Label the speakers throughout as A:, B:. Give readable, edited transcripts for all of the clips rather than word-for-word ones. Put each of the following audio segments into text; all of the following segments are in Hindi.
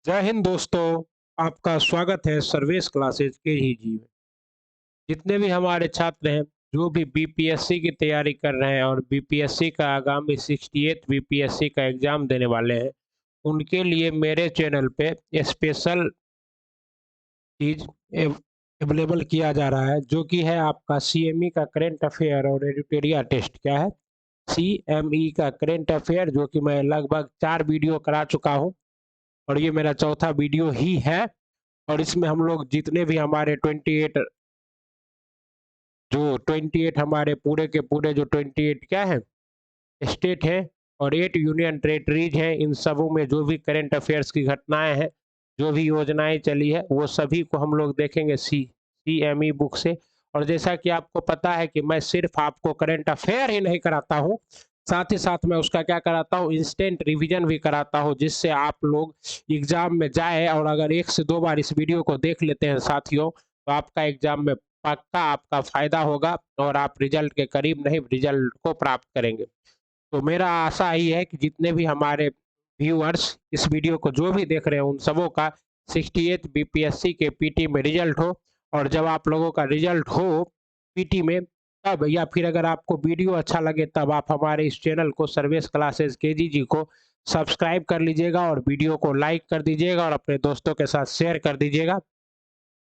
A: जय हिंद दोस्तों। आपका स्वागत है सर्वेश क्लासेज के ही जी में। जितने भी हमारे छात्र हैं जो भी बीपीएससी की तैयारी कर रहे हैं और बीपीएससी का आगामी 68th बीपीएससी का एग्जाम देने वाले हैं, उनके लिए मेरे चैनल पे स्पेशल चीज अवेलेबल किया जा रहा है, जो कि है आपका सीएमई का करंट अफेयर और एडिटोरियल टेस्ट। क्या है? सीएमई का करंट अफेयर, जो कि मैं लगभग 4 वीडियो करा चुका हूँ और ये मेरा चौथा वीडियो ही है। और इसमें हम लोग जितने भी हमारे 28 हमारे पूरे के पूरे जो 28 क्या है स्टेट है और 8 यूनियन टेरेटरीज हैं, इन सबों में जो भी करंट अफेयर्स की घटनाएं हैं, जो भी योजनाएं चली है, वो सभी को हम लोग देखेंगे सीएमई बुक से। और जैसा कि आपको पता है कि मैं सिर्फ आपको करंट अफेयर ही नहीं कराता हूँ, साथ ही साथ मैं उसका क्या कराता हूँ, इंस्टेंट रिवीजन भी कराता हूँ, जिससे आप लोग एग्जाम में जाए और अगर 1 से 2 बार इस वीडियो को देख लेते हैं साथियों, तो आपका एग्जाम में पक्का आपका फायदा होगा और आप रिजल्ट के करीब नहीं, रिजल्ट को प्राप्त करेंगे। तो मेरा आशा ही है कि जितने भी हमारे व्यूअर्स इस वीडियो को जो भी देख रहे हैं, उन सबों का 68 बीपीएससी के पीटी में रिजल्ट हो। और जब आप लोगों का रिजल्ट हो पीटी में, तब या फिर अगर आपको वीडियो अच्छा लगे तब आप हमारे इस चैनल को सर्वेश क्लासेस केजीजी को सब्सक्राइब कर लीजिएगा और वीडियो को लाइक कर दीजिएगा और अपने दोस्तों के साथ शेयर कर दीजिएगा।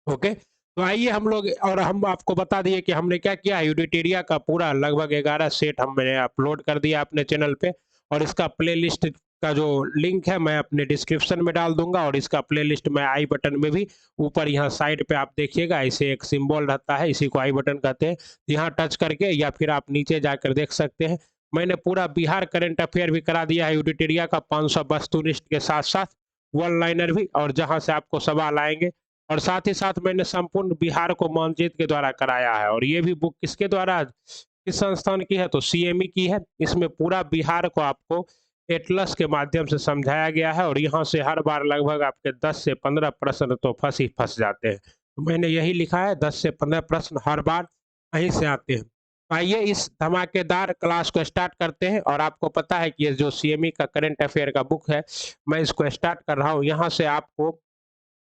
A: ओके, तो आइए हम लोग, और हम आपको बता दिए कि हमने क्या किया। यूडिटेरिया का पूरा लगभग 11 सेट हमने अपलोड कर दिया अपने चैनल पे, और इसका प्लेलिस्ट का जो लिंक है मैं अपने डिस्क्रिप्शन में डाल दूंगा, और इसका प्लेलिस्ट मैं आई बटन में भी ऊपर यहाँ साइड पे आप देखिएगा, इसे एक सिंबल रहता है, इसी को आई बटन कहते हैं। यहाँ टच करके या फिर आप नीचे जाकर देख सकते हैं, मैंने पूरा बिहार करंट अफेयर भी करा दिया है यूडिटेरिया का, 500 वस्तुनिष्ठ के साथ साथ वन लाइनर भी, और जहाँ से आपको सवाल आएंगे। और साथ ही साथ मैंने संपूर्ण बिहार को मानचित्र के द्वारा कराया है। और ये भी बुक किसके द्वारा, किस संस्थान की है? तो सीएमई की है। इसमें पूरा बिहार को आपको एटलस के माध्यम से समझाया गया है, और यहाँ से हर बार लगभग आपके 10 से 15 प्रश्न तो फंस ही फंस जाते हैं। तो मैंने यही लिखा है, 10 से 15 प्रश्न हर बार कहीं से आते हैं। आइए इस धमाकेदार क्लास को स्टार्ट करते हैं। और आपको पता है कि ये जो सीएमई का करंट अफेयर का बुक है, मैं इसको स्टार्ट कर रहा हूँ। यहाँ से आपको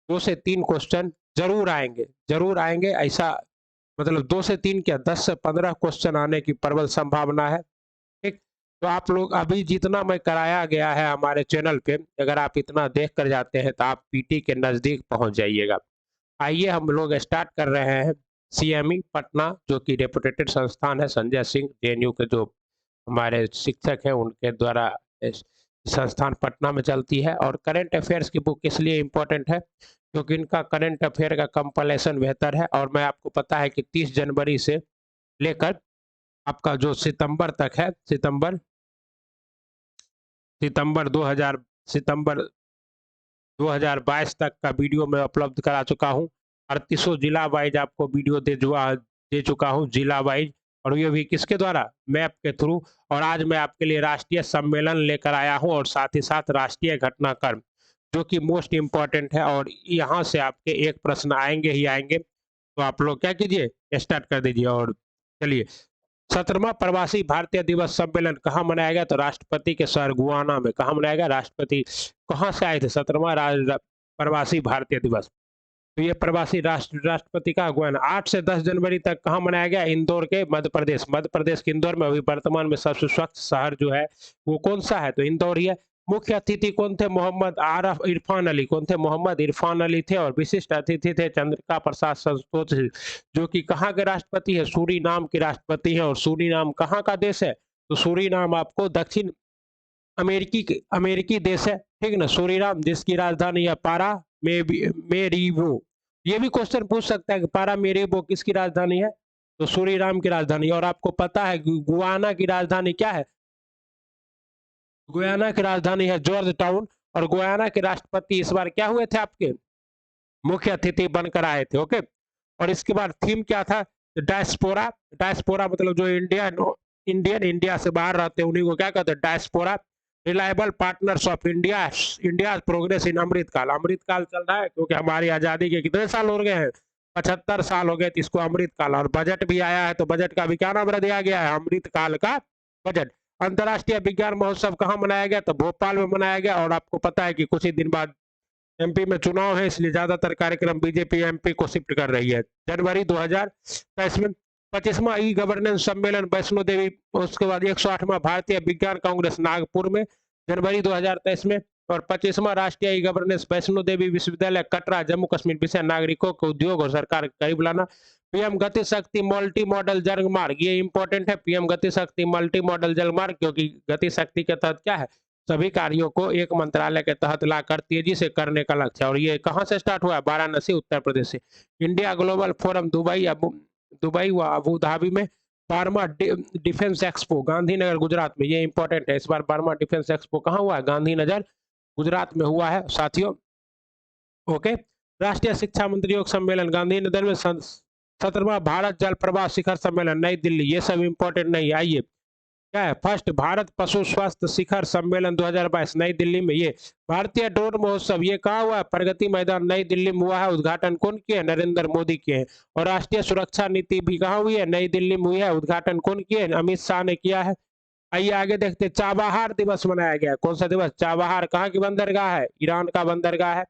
A: 2 से 3 क्वेश्चन जरूर आएंगे। ऐसा मतलब 2 से 3 क्या, 10 से 15 क्वेश्चन आने की प्रबल संभावना है। ठीक, तो आप लोग अभी जितना मैं कराया गया है हमारे चैनल पे, अगर आप इतना देख कर जाते हैं तो आप पीटी के नजदीक पहुंच जाइएगा। आइए हम लोग स्टार्ट कर रहे हैं। सीएमई पटना, जो कि रेपुटेटेड संस्थान है, संजय सिंह जेएनयू के जो हमारे शिक्षक हैं उनके द्वारा इस संस्थान पटना में चलती है। और करंट अफेयर्स की बुक इसलिए इम्पोर्टेंट है क्योंकि इनका करंट अफेयर का कंपाइलेशन बेहतर है। और मैं आपको पता है कि 30 जनवरी से लेकर आपका जो सितंबर तक है, सितंबर 2000 सितंबर 2022 तक का वीडियो मैं उपलब्ध करा चुका हूँ। 3800 जिला वाइज आपको वीडियो दे चुका हूँ, जिला वाइज। और ये भी किसके द्वारा? मैप के थ्रू। और आज मैं आपके लिए राष्ट्रीय सम्मेलन लेकर आया हूँ, और साथ ही साथ राष्ट्रीय घटनाक्रम, जो कि मोस्ट इम्पोर्टेंट है। और यहाँ से आपके एक प्रश्न आएंगे ही आएंगे। तो आप लोग क्या कीजिए, स्टार्ट कर दीजिए। और चलिए, 17वां प्रवासी भारतीय दिवस सम्मेलन कहाँ मनाया गया? तो राष्ट्रपति के शहर गुआना में। कहाँ मनाया गया? राष्ट्रपति कहाँ से आए थे? 17वां प्रवासी भारतीय दिवस। तो ये प्रवासी राष्ट्रपति का गुआना 8 से 10 जनवरी तक कहाँ मनाया गया? इंदौर के, मध्य प्रदेश के इंदौर में। अभी वर्तमान में सबसे स्वच्छ शहर जो है वो कौन सा है? तो इंदौर ही है। मुख्य अतिथि कौन थे? मोहम्मद आरफ इरफान अली। कौन थे? मोहम्मद इरफान अली थे। और विशिष्ट अतिथि थे चंद्रिका प्रसाद संतोष, जो कि कहाँ के राष्ट्रपति है? सूरीनाम के राष्ट्रपति है। और सूरीनाम कहाँ का देश है? तो सूरीनाम आपको दक्षिण अमेरिकी देश है, ठीक ना। सूरीनाम, जिसकी राजधानी है पारा मेरीबो। ये भी क्वेश्चन पूछ सकता है कि पारा मेरीबो किसकी राजधानी है? तो सूरीनाम की राजधानी। और आपको पता है गुआना की राजधानी क्या है? गुयाना की राजधानी है जॉर्ज टाउन। और गुयाना के राष्ट्रपति इस बार क्या हुए थे? आपके मुख्य अतिथि बनकर आए थे। ओके, और इसके बाद थीम क्या था? डायस्पोरा। डायस्पोरा मतलब जो इंडिया से बाहर रहते हैं उन्हीं को क्या कहते हैं? Diaspora. Reliable partners of India progress in Amritkaal. अमृतकाल चल रहा है क्योंकि हमारी आजादी के कितने साल हो गए हैं? 75 साल हो गए, तो इसको अमृतकाल। और बजट भी आया है, तो बजट का भी क्या नाम रख दिया गया है? अमृतकाल का बजट। अंतर्राष्ट्रीय विज्ञान महोत्सव कहाँ मनाया गया? तो भोपाल में मनाया गया। और आपको पता है कि कुछ ही दिन बाद एमपी में चुनाव है, इसलिए ज्यादातर कार्यक्रम बीजेपी एमपी को शिफ्ट कर रही है। जनवरी 2023 में 25वां ई गवर्नेंस सम्मेलन वैष्णो देवी, उसके बाद 108वां भारतीय विज्ञान कांग्रेस नागपुर में जनवरी 2023 में, और 25वां राष्ट्रीय ई गवर्नेंस वैष्णो देवी विश्वविद्यालय कटरा जम्मू कश्मीर, विषय नागरिकों को उद्योग और सरकार के करीब लाना। पीएम गति शक्ति मल्टी मॉडल जल मार्ग, ये इंपॉर्टेंट है, पीएम गति शक्ति मल्टी मॉडल जल मार्ग, क्योंकि गति शक्ति के तहत क्या है, सभी कार्यों को एक मंत्रालय के तहत लाकर तेजी से करने का लक्ष्य है। और ये कहाँ से स्टार्ट हुआ है? वाराणसी उत्तर प्रदेश से। इंडिया ग्लोबल फोरम दुबई व अबू धाबी में। बारहवां डिफेंस एक्सपो गांधीनगर गुजरात में, ये इंपॉर्टेंट है, इस बार 12वां डिफेंस एक्सपो कहाँ हुआ है? गांधीनगर गुजरात में हुआ है साथियों। ओके। राष्ट्रीय शिक्षा मंत्री योग सम्मेलन गांधीनगर में। 17वां भारत जल प्रवाह शिखर सम्मेलन नई दिल्ली, ये सब इंपॉर्टेंट नहीं। आइए, क्या है? फर्स्ट भारत पशु स्वास्थ्य शिखर सम्मेलन 2022 नई दिल्ली में। ये भारतीय ड्रोन महोत्सव, ये कहाँ हुआ है? प्रगति मैदान नई दिल्ली में हुआ है। उद्घाटन कौन किए? नरेंद्र मोदी किए हैं। और राष्ट्रीय सुरक्षा नीति भी कहाँ हुई है? नई दिल्ली में हुई है। उद्घाटन कौन किए? अमित शाह ने किया है। आइए आगे देखते हैं। चाबहार दिवस मनाया गया। कौन सा दिवस? चाबहार कहाँ की बंदरगाह है? ईरान का बंदरगाह है।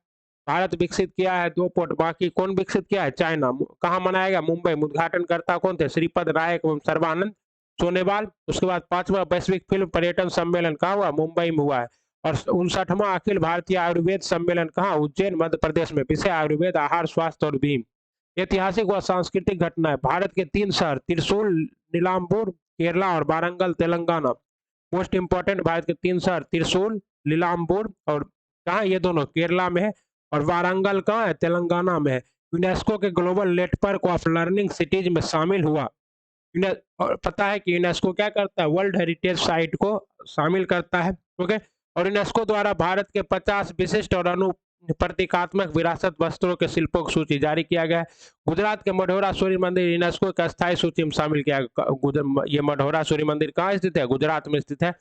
A: भारत विकसित किया है 2 पोर्ट, बाकी कौन विकसित किया है? चाइना। कहाँ मनाया गया? मुंबई। उद्घाटनकर्ता कौन थे? श्रीपद नायक एवं सर्बानंद सोनेवाल। उसके बाद 5वां वैश्विक फिल्म पर्यटन सम्मेलन कहाँ हुआ? मुंबई में हुआ है। और 59वां अखिल भारतीय आयुर्वेद सम्मेलन कहाँ? उज्जैन मध्य प्रदेश में, विषय आयुर्वेद, आहार, स्वास्थ्य और भीम। ऐतिहासिक व सांस्कृतिक घटना है। भारत के 3 शहर त्रिशूल नीलाम्बूर केरला और वारंगल तेलंगाना। मोस्ट इंपॉर्टेंट, भारत के 3 शहर त्रिशूल नीलाम्बूर और कहाँ? ये दोनों केरला में है। और वारंगल कहाँ है? तेलंगाना में है। यूनेस्को के global network of learning cities में शामिल हुआ। और पता है कि यूनेस्को क्या करता है? वर्ल्ड हेरिटेज साइट को शामिल करता है। ओके। और यूनेस्को द्वारा भारत के 50 विशिष्ट और अनु प्रतीकात्मक विरासत वस्त्रों के शिल्पों की सूची जारी किया गया है। गुजरात के मढ़ौरा सूर्य मंदिर यूनेस्को की अस्थायी सूची में शामिल किया गया। ये मढ़ौरा सूर्य मंदिर कहाँ स्थित है? गुजरात में स्थित है।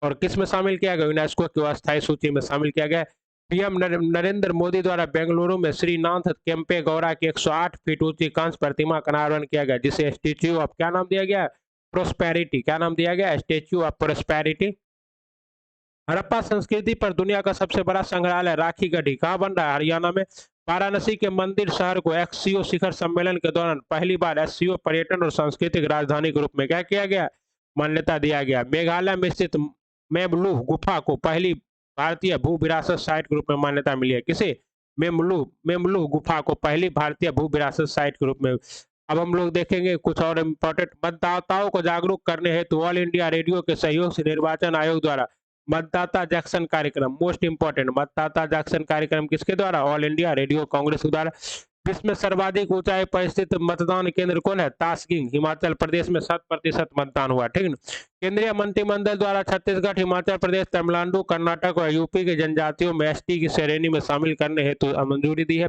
A: और किस में शामिल किया गया? यूनेस्को की अस्थायी सूची में शामिल किया गया। पीएम नरेंद्र मोदी द्वारा बेंगलुरु में श्रीनाथ केम्पे गौड़ा की 108 फीट ऊंची कांस्य प्रतिमा का अनावरण किया गया, जिसे स्टेच्यू ऑफ क्या नाम दिया गया? प्रोस्पेरिटी। क्या नाम दिया गया? Statue of prosperity. हड़प्पा संस्कृति पर दुनिया का सबसे बड़ा संग्रहालय राखी गढ़ी कहाँ बन रहा है? हरियाणा में। वाराणसी के मंदिर शहर को एक्ससीओ शिखर सम्मेलन के दौरान पहली बार एससीओ पर्यटन और सांस्कृतिक राजधानी के रूप में क्या किया गया? मान्यता दिया गया। मेघालय में स्थित मेमलुह गुफा को पहली भारतीय भू विरासत साइट के रूप में मान्यता मिली है। किसे? मेमलुह गुफा को पहली भारतीय भू विरासत साइट के रूप में। अब हम लोग देखेंगे कुछ और इम्पोर्टेंट। मतदाताओं को जागरूक करने हेतु ऑल इंडिया रेडियो के सहयोग से निर्वाचन आयोग द्वारा मतदाता जंक्शन कार्यक्रम, मोस्ट इंपोर्टेंट, मतदाता जंक्शन कार्यक्रम किसके द्वारा? ऑल इंडिया रेडियो कांग्रेस के द्वारा। विश्व में सर्वाधिक ऊंचाई पर स्थित मतदान केंद्र कौन है? तास्किंग हिमाचल प्रदेश में 7% मतदान हुआ। ठीक है। केंद्रीय मंत्रिमंडल द्वारा छत्तीसगढ़, हिमाचल प्रदेश, तमिलनाडु, कर्नाटक और यूपी के जनजातियों में एसटी की श्रेणी में शामिल करने हेतु मंजूरी दी है।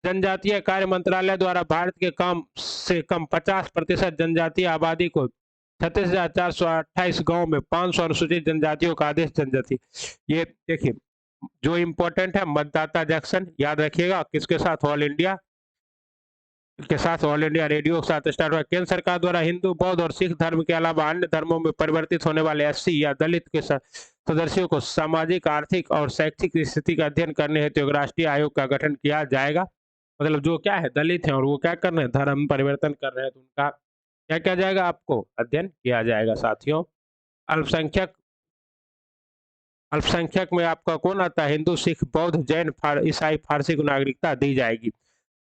A: जनजातीय कार्य मंत्रालय द्वारा भारत के कम से कम 50% जनजातीय आबादी को 36,428 गांव में 500 अनुसूचित जनजातियों का आदेश जनजाति। ये देखिए जो इंपॉर्टेंट है मतदाता जंक्शन, याद रखिएगा किसके साथ? ऑल इंडिया के साथ, ऑल इंडिया रेडियो के साथ स्टार्ट हुआ। केंद्र सरकार द्वारा हिंदू, बौद्ध और सिख धर्म के अलावा अन्य धर्मों में परिवर्तित होने वाले एससी या दलित के सदस्यों को सामाजिक, आर्थिक और शैक्षिक स्थिति का अध्ययन करने हेतु एक राष्ट्रीय आयोग का गठन किया जाएगा। मतलब जो क्या है, दलित है और वो क्या कर रहे हैं? धर्म परिवर्तन कर रहे हैं, तो उनका क्या किया जाएगा? आपको अध्ययन किया जाएगा साथियों। अल्पसंख्यक, अल्पसंख्यक में आपका कौन आता है? हिंदू, सिख, बौद्ध, जैन, ईसाई, फारसी को नागरिकता दी जाएगी।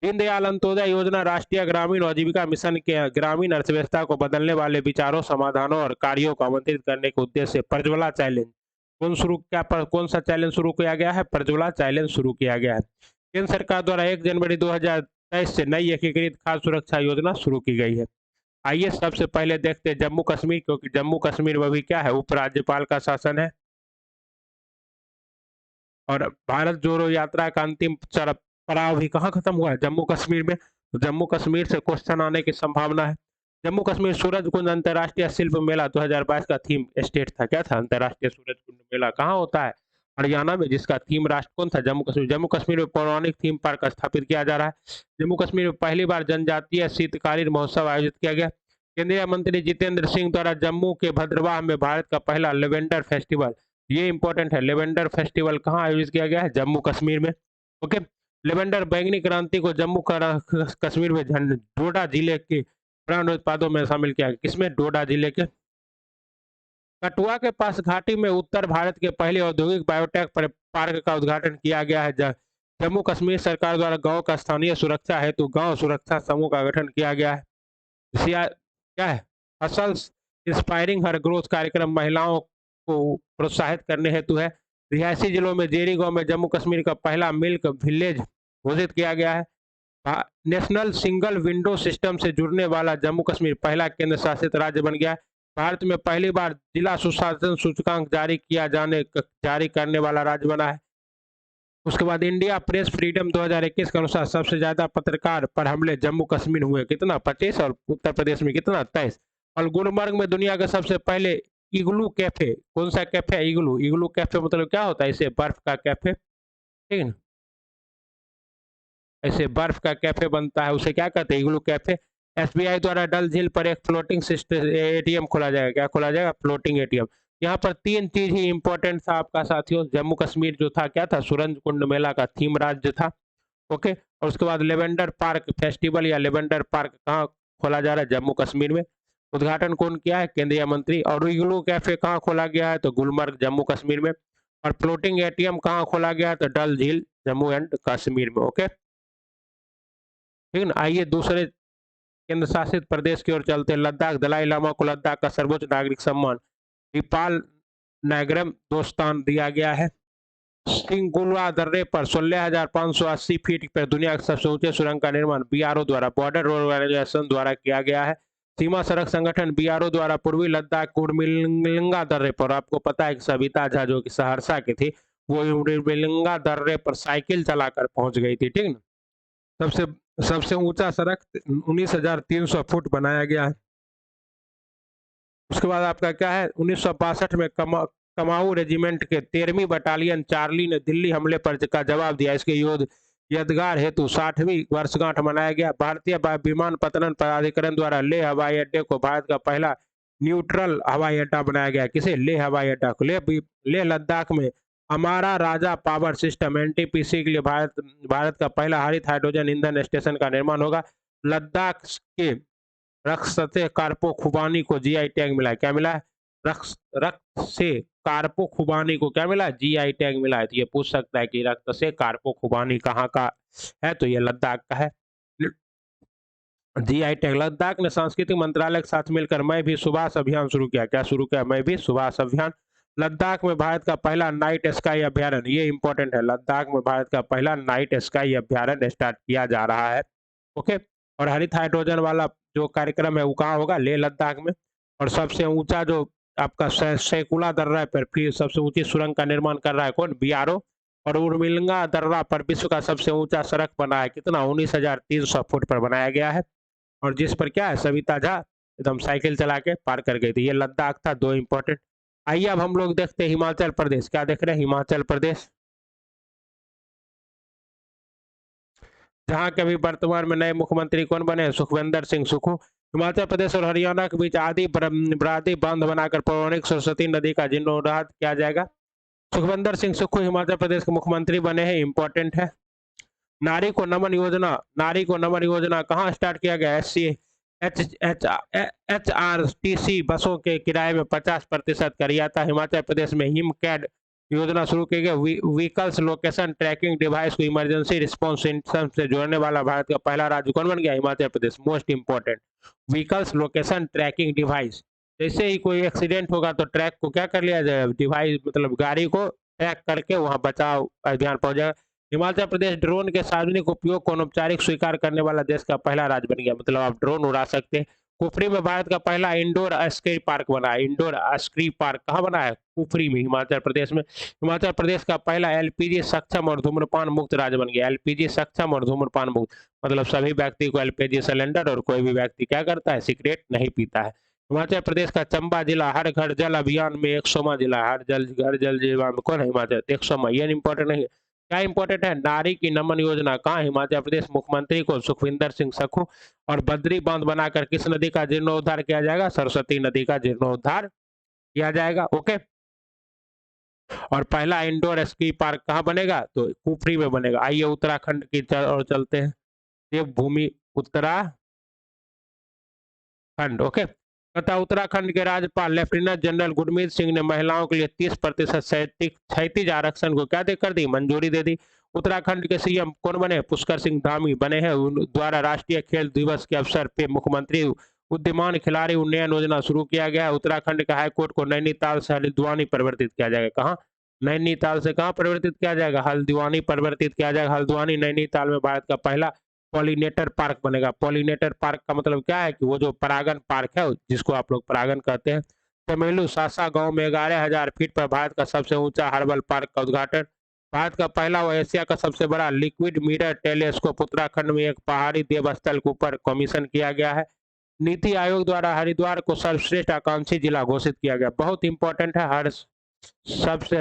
A: दीनदयाल अंत्योदय योजना राष्ट्रीय ग्रामीण आजीविका मिशन के ग्रामीण अर्थव्यवस्था को बदलने वाले विचारों, समाधानों और कार्यों को आमंत्रित करने के उद्देश्य से प्रज्वला चैलेंज कौन सा चैलेंज शुरू किया गया है? प्रज्वला चैलेंज शुरू किया गया है। केंद्र सरकार द्वारा 1 जनवरी 2023 से नई एकीकृत खाद्य सुरक्षा योजना शुरू की गई है। आइए सबसे पहले देखते हैं जम्मू कश्मीर, क्योंकि जम्मू कश्मीर में भी क्या है? उपराज्यपाल का शासन है। और भारत जोड़ो यात्रा का अंतिम पड़ाव भी कहाँ खत्म हुआ है? जम्मू कश्मीर में। तो जम्मू कश्मीर से क्वेश्चन आने की संभावना है। जम्मू कश्मीर सूरजकुंड अंतर्राष्ट्रीय शिल्प मेला 2022 का थीम स्टेट था। क्या था? अंतर्राष्ट्रीय सूरजकुंड मेला कहाँ होता है? हरियाणा में, जिसका थीम राष्ट्र कौन था? जम्मू कश्मीर। जम्मू कश्मीर में पौराणिक थीम पार्क स्थापित किया जा रहा है। जम्मू कश्मीर में पहली बार जनजातीय शीतकालीन महोत्सव आयोजित किया गया। केंद्रीय मंत्री जितेंद्र सिंह द्वारा जम्मू के भद्रवाह में भारत का पहला लेवेंडर फेस्टिवल, ये इंपॉर्टेंट है, लेवेंडर फेस्टिवल कहाँ आयोजित किया गया है? जम्मू कश्मीर में। ओके। लेवेंडर बैंगनी क्रांति को जम्मू कश्मीर में डोडा जिले के ब्रांड उत्पादों में शामिल किया गया। किसमें? डोडा जिले के। कठुआ के पास घाटी में उत्तर भारत के पहले औद्योगिक बायोटेक पार्क का उद्घाटन किया गया है। जम्मू कश्मीर सरकार द्वारा गांव का स्थानीय सुरक्षा हेतु गांव सुरक्षा समूह का गठन किया गया है। क्या है? असल इंस्पायरिंग हर ग्रोथ कार्यक्रम महिलाओं को प्रोत्साहित करने हेतु है। रिहायशी जिलों में जेरी गांव में जम्मू कश्मीर का पहला मिल्क विलेज घोषित किया गया है। नेशनल सिंगल विंडो सिस्टम से जुड़ने वाला जम्मू कश्मीर पहला केंद्र शासित राज्य बन गया है। भारत में पहली बार जिला सुशासन सूचकांक जारी करने वाला राज्य बना है। उसके बाद इंडिया प्रेस फ्रीडम 2021 के अनुसार सबसे ज्यादा पत्रकार पर हमले जम्मू कश्मीर हुए, कितना? 25, और उत्तर प्रदेश में कितना? 23। और गुलमर्ग में दुनिया का सबसे पहले इग्लू कैफे, कौन सा कैफे है? इग्लू। इग्लू कैफे मतलब क्या होता है? इसे बर्फ का कैफे, ठीक है ना, ऐसे बर्फ का कैफे बनता है, उसे क्या कहते हैं? इग्लू कैफे। एसबीआई द्वारा डल झील पर एक फ्लोटिंग सिस्टम एटीएम खोला जाएगा। क्या खोला जाएगा? Floating ATM. यहाँ पर 3 चीज ही इंपॉर्टेंट था आपका साथियों। जम्मू कश्मीर जो था क्या था? सूरज कुंड मेला का थीम राज्य था। ओके। और उसके बाद लेवेंडर पार्क फेस्टिवल या लेवेंडर पार्क कहाँ खोला जा रहा है? जम्मू कश्मीर में। उद्घाटन कौन किया है? केंद्रीय मंत्री। और इग्लू कैफे कहाँ खोला गया है? तो गुलमर्ग जम्मू कश्मीर में। और फ्लोटिंग एटीएम कहाँ खोला गया है? तो डल झील जम्मू एंड कश्मीर में। ओके, ठीक है ना। आइए दूसरे केंद्र शासित प्रदेश की ओर चलते हैं। लद्दाख। दलाई लामा को लद्दाख का सर्वोच्च नागरिक सम्मान दीपाल नैग्रम दोस्तान दिया गया है। सिंगुला दर्रे पर 16,580 फीट पर दुनिया के सबसे ऊंचे सुरंग का निर्माण बीआरओ द्वारा, बॉर्डर रोड ऑर्गेनाइजेशन द्वारा किया गया है। सीमा सड़क संगठन बीआरओ द्वारा पूर्वी लद्दाख उर्मिलिंगा दर्रे पर, आपको पता है कि सविता झा जो कि सहरसा की थी, वो उर्मिलिंगा दर्रे पर साइकिल चलाकर पहुंच गई थी, ठीक ना। सबसे सबसे ऊंचा सड़क 19,300 फुट बनाया गया है। उसके बाद आपका क्या है? 1962 में कमाऊ रेजिमेंट के 13वीं बटालियन चार्ली ने दिल्ली हमले पर का जवाब दिया। इसके यादगार हेतु 60वीं वर्षगांठ मनाया गया। भारतीय विमानपत्तन प्राधिकरण द्वारा लेह हवाई अड्डे को भारत का पहला न्यूट्रल हवाई अड्डा बनाया गया। किसे? लेह हवाई अड्डा को। लेह लद्दाख में Amara Raja power system NTPC के लिए भारत का पहला हरित हाइड्रोजन ईंधन स्टेशन का निर्माण होगा। लद्दाख के रक्सते कारपो खुबानी को जीआई टैग मिला है। क्या मिला है? रक्त से कारपो खुबानी को क्या मिला है? जीआई टैग मिला है। तो ये पूछ सकता है कि रक्त से कारपो खुबानी कहाँ का है? तो ये लद्दाख का है। GI tag. लद्दाख ने सांस्कृतिक मंत्रालय के साथ मिलकर मैं भी सुभाष अभियान शुरू किया। क्या शुरू किया? मैं भी सुभाष अभियान। लद्दाख में भारत का पहला नाइट स्काई अभ्यारण्य, ये इंपॉर्टेंट है, लद्दाख में भारत का पहला नाइट स्काई अभ्यारण्य स्टार्ट किया जा रहा है। ओके। और हरित हाइड्रोजन वाला जो कार्यक्रम है वो कहाँ होगा? लेह लद्दाख में। और सबसे ऊंचा जो आपका सैकुला दर्रा पर फिर सबसे ऊंची सुरंग का निर्माण कर रहा है कौन? बीआरओ। और उर्मिलिंगा दर्रा पर विश्व का सबसे ऊंचा सड़क बना है, कितना? 19,300 फुट पर बनाया गया है। और जिस पर क्या है? सविता झा एकदम साइकिल चला के पार कर गई थी। ये लद्दाख था, 2 इंपॉर्टेंट। आइए अब हम लोग देखते हैं हिमाचल प्रदेश। क्या देख रहे हैं? हिमाचल प्रदेश, जहां के अभी वर्तमान में नए मुख्यमंत्री कौन बने? सुखविंदर सिंह सुक्खू। हिमाचल प्रदेश और हरियाणा के बीच आदि बरादी बांध बनाकर पौराणिक सरस्वती नदी का जीर्णोद्धार किया जाएगा। सुखविंदर सिंह सुक्खू हिमाचल प्रदेश के मुख्यमंत्री बने हैं, इंपॉर्टेंट है। नारी को नमन योजना, नारी को नमन योजना कहाँ स्टार्ट किया गया? HRTC बसों के किराए में 50% का रियायत। हिमाचल प्रदेश में हिम कैड योजना शुरू की गई। व्हीकल्स लोकेशन ट्रैकिंग डिवाइस को इमरजेंसी रिस्पांस सिस्टम से जोड़ने वाला भारत का पहला राज्य कौन बन गया? Himachal Pradesh. Most important, vehicles location tracking device. जैसे ही कोई एक्सीडेंट होगा तो ट्रैक को क्या कर लिया जाएगा? डिवाइस मतलब गाड़ी को ट्रैक करके वहां बचाव अभियान पहुंच जाएगा। हिमाचल प्रदेश ड्रोन के सार्वजनिक उपयोग को अनौपचारिक स्वीकार करने वाला देश का पहला राज्य बन गया। मतलब आप ड्रोन उड़ा सकते हैं। कुफरी में भारत का पहला इंडोर स्की पार्क बना है। इंडोर स्की पार्क कहाँ बना है? कुफरी में, हिमाचल प्रदेश में। हिमाचल प्रदेश का पहला एलपीजी सक्षम और धूम्रपान मुक्त राज्य बन गया। एलपीजी सक्षम और धूम्रपान मुक्त मतलब सभी व्यक्ति को एलपीजी सिलेंडर, और कोई भी व्यक्ति क्या करता है? सिगरेट नहीं पीता है। हिमाचल प्रदेश का चंबा जिला हर घर जल अभियान में 100वां जिला। हर जल जीवन में कौन है? हिमाचल 100वां। ये इंपॉर्टेंट नहीं है। क्या इंपॉर्टेंट है? नारी की नमन योजना कहाँ? हिमाचल प्रदेश। मुख्यमंत्री को सुखविंदर सिंह सुक्खू। और बद्री बांध बनाकर किस नदी का जीर्णोद्धार किया जाएगा? सरस्वती नदी का जीर्णोद्धार किया जाएगा। ओके। और पहला इंडोर स्की पार्क कहाँ बनेगा? तो कुफरी में बनेगा। आइए उत्तराखंड की ओर चलते हैं। देवभूमि उत्तराखंड, ओके। तथा उत्तराखंड के राज्यपाल लेफ्टिनेंट जनरल गुरमीत सिंह ने महिलाओं के लिए 30% क्षैतिज आरक्षण को क्या दे कर दी? मंजूरी दे दी। उत्तराखंड के सीएम कौन बने? पुष्कर सिंह धामी बने हैं। उन द्वारा राष्ट्रीय खेल दिवस के अवसर पे मुख्यमंत्री उद्यमान खिलाड़ी उन्नयन योजना शुरू किया गया है। उत्तराखंड के हाईकोर्ट को नैनीताल से हल्द्वानी परिवर्तित किया जाएगा। कहाँ? नैनीताल से कहाँ परिवर्तित किया जाएगा? हल्द्वानी परिवर्तित किया जाएगा। हल्द्वानी नैनीताल में भारत का पहला पॉलिनेटर पार्क बनेगा। पॉलिनेटर पार्क का मतलब क्या है कि वो जो परागन पार्क है, जिसको आप लोग परागन कहते हैं। तमिलनाडु सासा गांव में 11,000 फीट पर भारत का सबसे ऊंचा हर्बल पार्क का उद्घाटन। भारत का पहला व एशिया का सबसे बड़ा लिक्विड मिरर टेलीस्कोप उत्तराखंड में एक पहाड़ी देवस्थल के ऊपर कमीशन किया गया है। नीति आयोग द्वारा हरिद्वार को सर्वश्रेष्ठ आकांक्षी जिला घोषित किया गया। बहुत इंपॉर्टेंट है, हर सबसे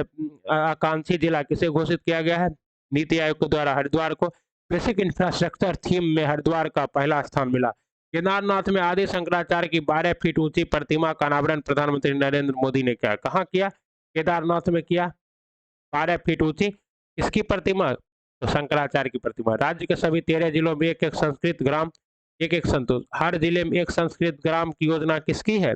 A: आकांक्षी जिला किसे घोषित किया गया है? नीति आयोग के द्वारा हरिद्वार को। बेसिक इंफ्रास्ट्रक्चर थीम में हरिद्वार का पहला स्थान मिला। केदारनाथ में आदि शंकराचार्य की 12 फीट ऊंची प्रतिमा का अनावरण प्रधानमंत्री नरेंद्र मोदी ने किया। कहाँ किया? केदारनाथ में किया। 12 फीट ऊंची किसकी प्रतिमा? तो शंकराचार्य की प्रतिमा। राज्य के सभी 13 जिलों में एक एक संस्कृत ग्राम, एक एक संतोष, हर जिले में एक संस्कृत ग्राम की योजना किसकी है?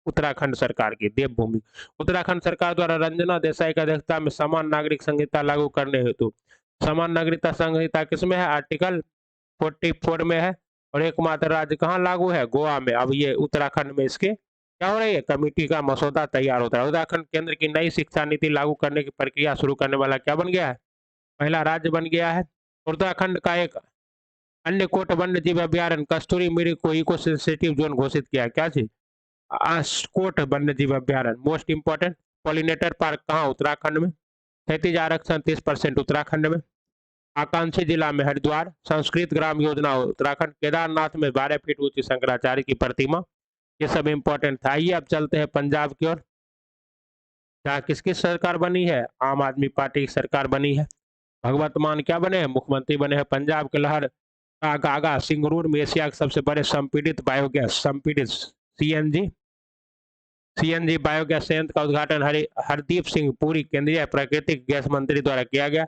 A: उत्तराखंड सरकार की। देवभूमि उत्तराखंड सरकार द्वारा रंजना देसाई की अध्यक्षता में समान नागरिक संहिता लागू करने हेतु, समान नागरिकता संहिता किसमें है? आर्टिकल 44 में है। और एकमात्र राज्य कहाँ लागू है? गोवा में। अब ये उत्तराखंड में इसके क्या हो रही है? कमेटी का मसौदा तैयार होता है। उत्तराखंड केंद्र की नई शिक्षा नीति लागू करने की प्रक्रिया शुरू करने वाला क्या बन गया है? पहला राज्य बन गया है। उत्तराखंड का एक अन्य कोट वन्य जीव अभ्यारण्य कस्तूरी मृग को इको सेंसिटिव जोन घोषित किया। क्या चीज? आस्कोट वन्य जीव अभ्यारण्य। मोस्ट इंपॉर्टेंट पॉलिनेटर पार्क कहाँ? उत्तराखंड में। 33 आरक्षण 30% उत्तराखंड में। आकांक्षी जिला में हरिद्वार। संस्कृत ग्राम योजना उत्तराखंड। केदारनाथ में 12 फीट ऊंची शंकराचार्य की प्रतिमा। ये सब इंपॉर्टेंट था। आइए अब चलते हैं पंजाब की ओर। जहाँ किसकी सरकार बनी है? आम आदमी पार्टी की सरकार बनी है। भगवत मान क्या बने हैं? मुख्यमंत्री बने हैं। पंजाब के लहर गागा सिंगरूर में एशिया के सबसे बड़े संपीड़ित बायोगैस संपीड़ित सीएनजी बायोगैस संयंत्र का उद्घाटन हरदीप सिंह पुरी केंद्रीय प्राकृतिक गैस मंत्री द्वारा किया गया।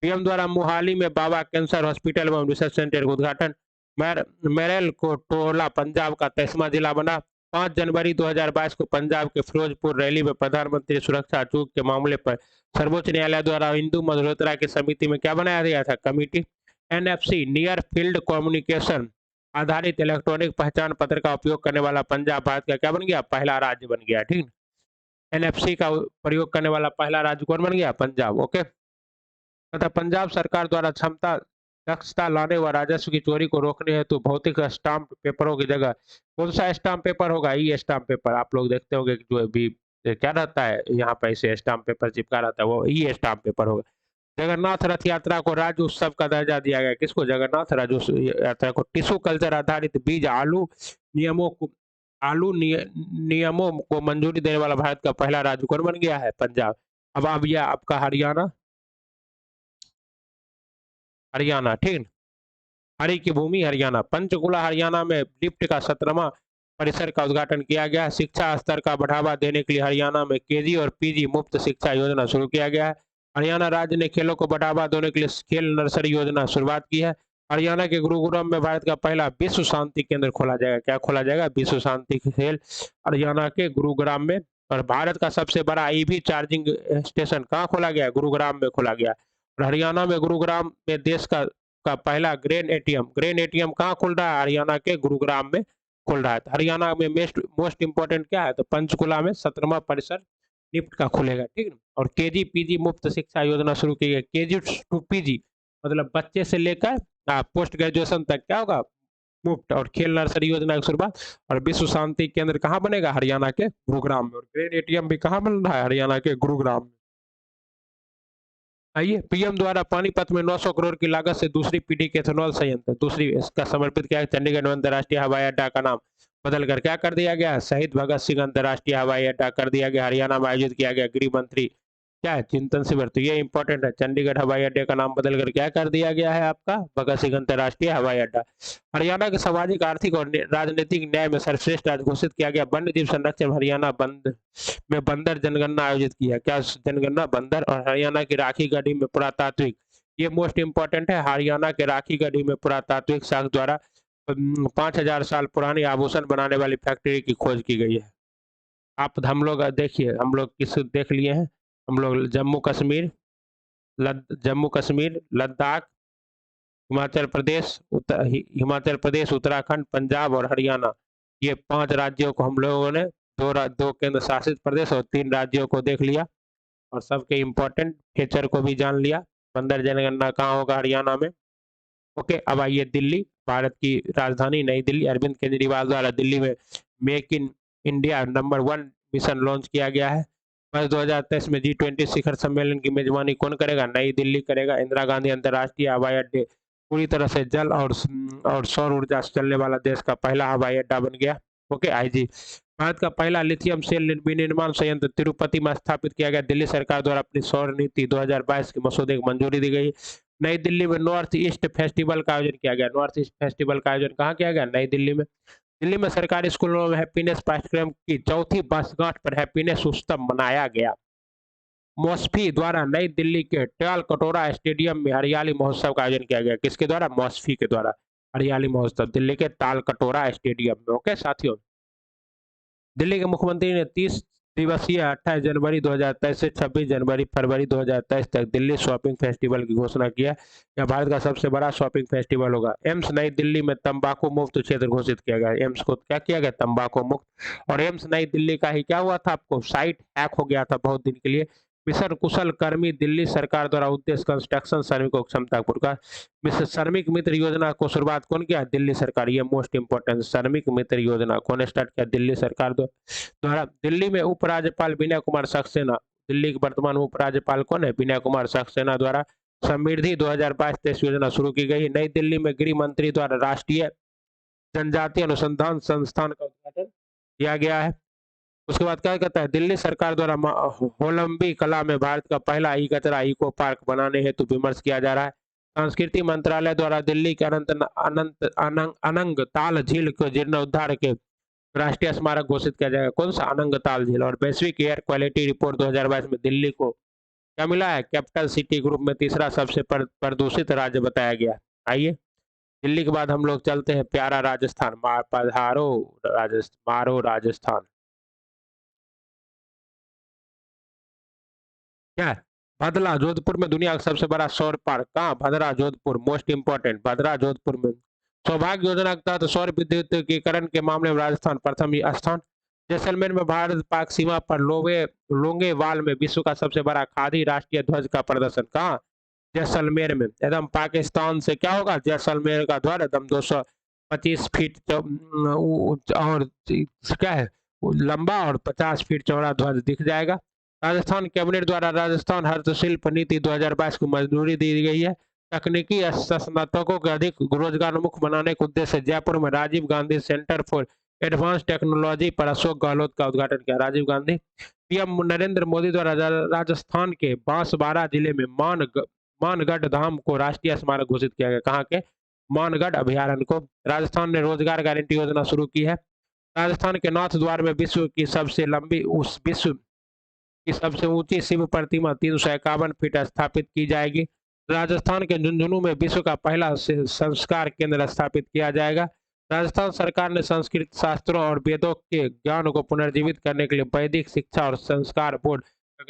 A: पीएम द्वारा मोहाली में बाबा कैंसर हॉस्पिटल एवं रिसर्च सेंटर का उद्घाटन। मेरल को टोला पंजाब का 23वां जिला बना। 5 जनवरी 2022 को पंजाब के फिरोजपुर रैली में प्रधानमंत्री सुरक्षा चूक के मामले पर सर्वोच्च न्यायालय द्वारा इंदु मल्होत्रा की समिति में क्या बनाया गया था? Committee. NFC near field communication आधारित इलेक्ट्रॉनिक पहचान पत्र का उपयोग करने वाला पंजाब भारत का क्या बन गया? पहला राज्य बन गया। ठीक, एनएफसी का प्रयोग करने वाला पहला राज्य कौन बन गया? पंजाब। ओके। तथा पंजाब सरकार द्वारा क्षमता दक्षता लाने व राजस्व की चोरी को रोकने हेतु भौतिक स्टाम्प पेपरों की जगह कौन सा स्टाम्प पेपर होगा? E stamp paper. आप लोग देखते होंगे कि जो भी क्या रहता है यहाँ पर ऐसे स्टाम्प पेपर चिपका रहता है, वो ई स्टाम्प पेपर होगा। जगन्नाथ रथ यात्रा को राज्य उत्सव का दर्जा दिया गया। किसको? जगन्नाथ रथ यात्रा को। टिश्यू कल्चर आधारित बीज नियमों को मंजूरी देने वाला भारत का पहला राज्य कौन बन गया है? पंजाब। अब यह आपका हरियाणा। हरियाणा, ठीक। हरि की भूमि हरियाणा। पंचकुला हरियाणा में लिफ्ट का 17वां परिसर का उद्घाटन किया गया। शिक्षा स्तर का बढ़ावा देने के लिए हरियाणा में केजी और पीजी मुफ्त शिक्षा योजना शुरू किया गया है। हरियाणा राज्य ने खेलों को बढ़ावा देने के लिए खेल नर्सरी योजना शुरुआत की है। हरियाणा के गुरुग्राम में भारत का पहला विश्व शांति केंद्र खोला जाएगा। क्या खोला जाएगा? विश्व शांति खेल हरियाणा के गुरुग्राम में। और भारत का सबसे बड़ा ईवी चार्जिंग स्टेशन कहाँ खोला गया? गुरुग्राम में खोला गया। और हरियाणा में गुरुग्राम में देश का पहला ग्रेन एटीएम कहाँ खुल रहा है? हरियाणा के गुरुग्राम में खुल रहा है। तो हरियाणा में मोस्ट इंपोर्टेंट क्या है? तो पंचकुला में 17वां परिसर निफ्ट का खुलेगा। ठीक है। और केजी पीजी मुफ्त शिक्षा योजना शुरू की है। केजी टू पीजी मतलब बच्चे से लेकर पोस्ट ग्रेजुएशन तक क्या होगा? मुफ्त। और खेल नर्सरी योजना की शुरुआत। और विश्व शांति केंद्र कहाँ बनेगा? हरियाणा के गुरुग्राम में। और ग्रेन एटीएम भी कहाँ बन रहा है? हरियाणा के गुरुग्राम में। आइए, पीएम द्वारा पानीपत में 900 करोड़ की लागत से दूसरी पीढ़ी के एथेनॉल संयंत्र दूसरी इसका समर्पित किया। चंडीगढ़ में अंतर्राष्ट्रीय हवाई अड्डा का नाम बदलकर क्या कर दिया गया? शहीद भगत सिंह अंतर्राष्ट्रीय हवाई अड्डा कर दिया गया। हरियाणा में आयोजित किया गया गृह मंत्री क्या है, चिंतन शिविर। तो ये इंपॉर्टेंट है। चंडीगढ़ हवाई अड्डे का नाम बदलकर क्या कर दिया गया है आपका, भगत सिंह अंतर्राष्ट्रीय हवाई अड्डा। हरियाणा के सामाजिक आर्थिक और राजनीतिक न्याय में सर्वश्रेष्ठ राज्य घोषित किया गया। वन्य जीव संरक्षण हरियाणा बंद में बंदर जनगणना आयोजित किया। क्या जनगणना, बंदर। और हरियाणा की राखी गढ़ी में पुरातात्विक, ये मोस्ट इंपॉर्टेंट है, हरियाणा के राखी गढ़ी में पुरातात्विक शाख द्वारा 5000 साल पुरानी आभूषण बनाने वाली फैक्ट्री की खोज की गई है। आप हम लोग देखिए, हम लोग किस देख लिए हैं, हम लोग जम्मू कश्मीर, जम्मू कश्मीर, लद्दाख, हिमाचल प्रदेश, उत्तराखंड, पंजाब और हरियाणा, ये 5 राज्यों को हम लोगों ने, दो केंद्र शासित प्रदेश और 3 राज्यों को देख लिया, और सबके इम्पोर्टेंट फीचर को भी जान लिया। बंदर जनगणना कहाँ होगा, हरियाणा में। ओके, अब आइए दिल्ली, भारत की राजधानी नई दिल्ली। अरविंद केजरीवाल द्वारा दिल्ली में make in India number 1 mission launch किया गया है। वर्ष 2023 में G20 शिखर सम्मेलन की मेजबानी कौन करेगा, नई दिल्ली करेगा। इंदिरा गांधी अंतर्राष्ट्रीय हवाई अड्डे पूरी तरह से जल और सौर ऊर्जा से चलने वाला देश का पहला हवाई अड्डा बन गया। ओके, IG, भारत का पहला लिथियम सेल विनिर्माण संयंत्र तिरुपति में स्थापित किया गया। दिल्ली सरकार द्वारा अपनी सौर नीति 2022 के मसौदे को मंजूरी दी गई। नई दिल्ली में नॉर्थ ईस्ट फेस्टिवल का आयोजन किया गया। नॉर्थ ईस्ट फेस्टिवल का आयोजन कहाँ किया गया, नई दिल्ली में। दिल्ली में सरकारी स्कूलों में हैप्पीनेस पाठ्यक्रम की 4थी वर्षगांठ पर हैप्पीनेस उत्सव मनाया गया। मॉस्फी द्वारा नई दिल्ली के ट्याल कटोरा स्टेडियम में हरियाली महोत्सव का आयोजन किया गया। किसके द्वारा, मॉस्फी के द्वारा हरियाली महोत्सव दिल्ली के ताल कटोरा स्टेडियम में। ओके साथियों, दिल्ली के मुख्यमंत्री ने 30 दिवसीय 28 जनवरी 2023 से 26 जनवरी फरवरी 2023 तक दिल्ली शॉपिंग फेस्टिवल की घोषणा किया। यह भारत का सबसे बड़ा शॉपिंग फेस्टिवल होगा। एम्स नई दिल्ली में तंबाकू मुक्त क्षेत्र घोषित किया गया। एम्स को क्या किया गया, तंबाकू मुक्त। और एम्स नई दिल्ली का ही क्या हुआ था, आपको साइट हैक हो गया था बहुत दिन के लिए। मिशन कुशल कर्मी, दिल्ली सरकार द्वारा उद्देश्य कंस्ट्रक्शन श्रमिकों की क्षमता पुरस्कार। मिशन श्रमिक मित्र योजना को शुरुआत कौन किया, दिल्ली सरकार। ये मोस्ट इंपोर्टेंट, श्रमिक मित्र योजना कौन स्टार्ट किया, दिल्ली सरकार द्वारा। दिल्ली में उपराज्यपाल विनय कुमार सक्सेना, दिल्ली के वर्तमान उपराज्यपाल कौन है, विनय कुमार सक्सेना द्वारा समृद्धि 2022-23 योजना शुरू की गई। नई दिल्ली में गृह मंत्री द्वारा राष्ट्रीय जनजातीय अनुसंधान संस्थान का उद्घाटन किया गया है। उसके बाद क्या कहता है, दिल्ली सरकार द्वारा होलंबी कला में भारत का पहला ई कचरा इको पार्क बनाने हेतु विमर्श किया जा रहा है। संस्कृति मंत्रालय द्वारा दिल्ली के अनंग ताल झील को जीर्णोद्धार के राष्ट्रीय स्मारक घोषित किया जाएगा। कौन सा, अनंग ताल झील। और वैश्विक एयर क्वालिटी रिपोर्ट 2022 में दिल्ली को क्या मिला है, कैपिटल सिटी ग्रुप में तीसरा सबसे प्रदूषित राज्य बताया गया। आइए, दिल्ली के बाद हम लोग चलते हैं प्यारा राजस्थान। पधारो मारो राजस्थान। क्या है, भदरा जोधपुर में दुनिया का सबसे बड़ा सौर पार्क। कहाँ, भदरा जोधपुर, मोस्ट इंपोर्टेंट, भदरा जोधपुर में। सौभाग्य योजना के तहत सौर विद्युतीकरण के मामले में राजस्थान प्रथम स्थान। जैसलमेर में भारत पाक सीमा पर लोंगेवाल में विश्व का सबसे बड़ा खादी राष्ट्रीय ध्वज का प्रदर्शन। कहाँ, जैसलमेर में। एकदम पाकिस्तान से क्या होगा, जैसलमेर का ध्वज एकदम 225 फीट और क्या है लंबा और 50 फीट चौड़ा ध्वज दिख जाएगा। राजस्थान कैबिनेट द्वारा राजस्थान हस्तशिल्प नीति 2022 को मंजूरी दी गई है। तकनीकी स्नातकों को अधिक रोजगारोन्मुख बनाने के उद्देश्य से जयपुर में Rajiv Gandhi centre for advance technology पर अशोक गहलोत का उद्घाटन किया। राजीव गांधी। पीएम नरेंद्र मोदी द्वारा राजस्थान के बांसवाड़ा जिले में मानगढ़ धाम को राष्ट्रीय स्मारक घोषित किया गया। कहाँ के, मानगढ़ अभ्यारण्य को। राजस्थान ने रोजगार गारंटी योजना शुरू की है। राजस्थान के नाथ द्वार में विश्व की सबसे ऊंची शिव प्रतिमा 351 फीट स्थापित की जाएगी। राजस्थान के झुंझुनू में विश्व का पहला संस्कार केंद्र स्थापित किया जाएगा। राजस्थान सरकार ने संस्कृत शास्त्रों और वेदों के ज्ञान को पुनर्जीवित करने के लिए वैदिक शिक्षा और संस्कार बोर्ड का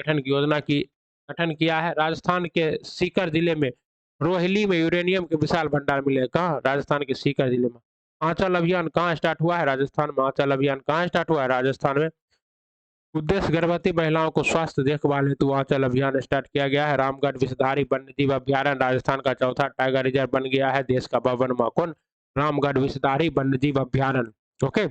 A: गठन किया है। राजस्थान के सीकर जिले में रोहिली में यूरेनियम के विशाल भंडार मिले। कहाँ, राजस्थान के सीकर जिले में। आंचल अभियान कहाँ स्टार्ट हुआ है, राजस्थान में। आंचल अभियान कहाँ स्टार्ट हुआ है, राजस्थान में। उद्देश्य गर्भवती महिलाओं को स्वास्थ्य देखभाल हेतु आंचल अभियान स्टार्ट किया गया है। रामगढ़ विषधारी वन्यजीव अभ्यारण्य राजस्थान का चौथा टाइगर रिजर्व बन गया है। देश का 52वां कौन, रामगढ़ विषधारी वन्यजीव अभ्यारण्य। ओके,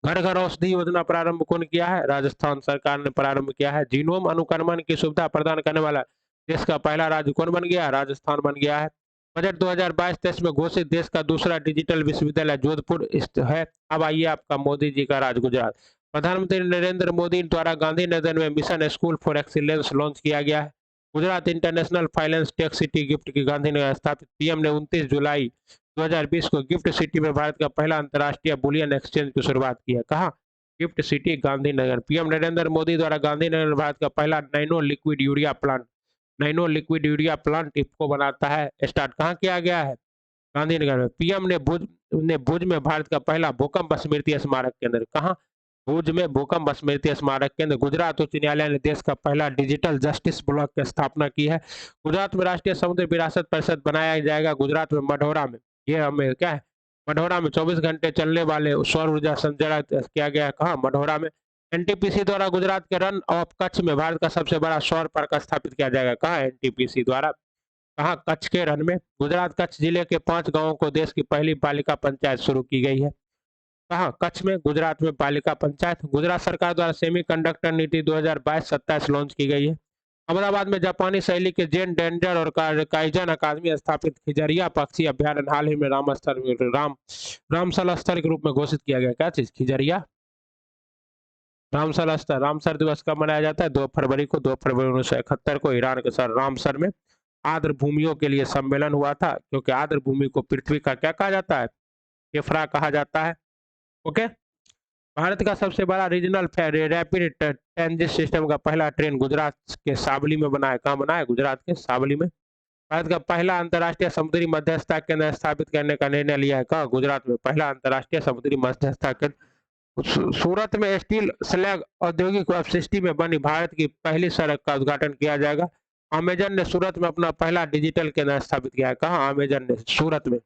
A: घर घर औषधि योजना प्रारंभ कौन किया है, राजस्थान सरकार ने प्रारंभ किया है। जीनोम अनुक्रमण की सुविधा प्रदान करने वाला देश का पहला राज्य कौन बन गया, राजस्थान बन गया है। बजट 2022-23 में घोषित देश का दूसरा डिजिटल विश्वविद्यालय जोधपुर है। अब आइए आपका मोदी जी का राज गुजरात। प्रधानमंत्री नरेंद्र मोदी द्वारा गांधीनगर में mission school for excellence launch किया गया है। Gujarat international finance tech city gift की गांधीनगर स्थापित। पीएम ने 29 जुलाई 2020 को गिफ्ट सिटी में भारत का पहला अंतर्राष्ट्रीय बुलियन एक्सचेंज की शुरुआत की है। कहाँ? Gift city Gandhinagar. PM Narendra Modi द्वारा गांधीनगर में भारत का पहला nano liquid urea plant IFFCO बनाता है स्टार्ट कहाँ किया गया है? गांधीनगर में। पीएम ने भुज में भारत का पहला भूकंप स्मृति स्मारक केंद्र। कहाँ? भुज में भूकंप स्मृति स्मारक केंद्र। गुजरात उच्च न्यायालय ने देश का पहला डिजिटल जस्टिस ब्लॉक की स्थापना की है। गुजरात में राष्ट्रीय समुद्र विरासत परिषद बनाया जाएगा। गुजरात में मढ़ौरा में, ये हमें क्या है, मढ़ौरा में 24 घंटे चलने वाले सौर ऊर्जा संचालित किया गया है। कहाँ? मढ़ौरा में। एनटीपीसी द्वारा गुजरात के रन ऑफ कच्छ में भारत का सबसे बड़ा सौर पार्क स्थापित किया जाएगा। कहाँ? एनटीपीसी द्वारा। कहाँ? कच्छ के रन में। गुजरात कच्छ जिले के 5 गांवों को देश की पहली बालिका पंचायत शुरू की गई है। कहाँ? कच्छ में, गुजरात में बालिका पंचायत। गुजरात सरकार द्वारा सेमीकंडक्टर नीति 2022-27 लॉन्च की गई है। अहमदाबाद में जापानी शैली के जेन डेंजर और काइजन अकादमी स्थापित। खिजरिया पक्षी अभ्यारण्य हाल ही में रामसर स्थल के रूप में घोषित किया गया। क्या चीज? खिजरिया रामसर स्थल। रामसर दिवस कब मनाया जाता है? 2 फरवरी को। 2 फरवरी 1971 को ईरान के शहर रामसर में आर्द्र भूमियों के लिए सम्मेलन हुआ था, क्योंकि आर्द्र भूमि को पृथ्वी का क्या कहा जाता है? केफरा कहा जाता है। ओके। भारत का सबसे बड़ा रीजनल रैपिड ट्रांजिट सिस्टम का पहला ट्रेन गुजरात के सावली में बना है। कहाँ बना है? गुजरात के सावली में। भारत का पहला अंतर्राष्ट्रीय समुद्री मध्यस्थता केंद्र स्थापित करने का निर्णय लिया है। कहाँ? गुजरात में पहला अंतर्राष्ट्रीय समुद्री मध्यस्थता केंद्र। सूरत में स्टील स्लैग औद्योगिक अपशिष्टि में बनी भारत की पहली सड़क का उद्घाटन किया जाएगा। अमेजन ने सूरत में अपना पहला डिजिटल केंद्र स्थापित किया है। कहाँ? अमेजन ने सूरत में।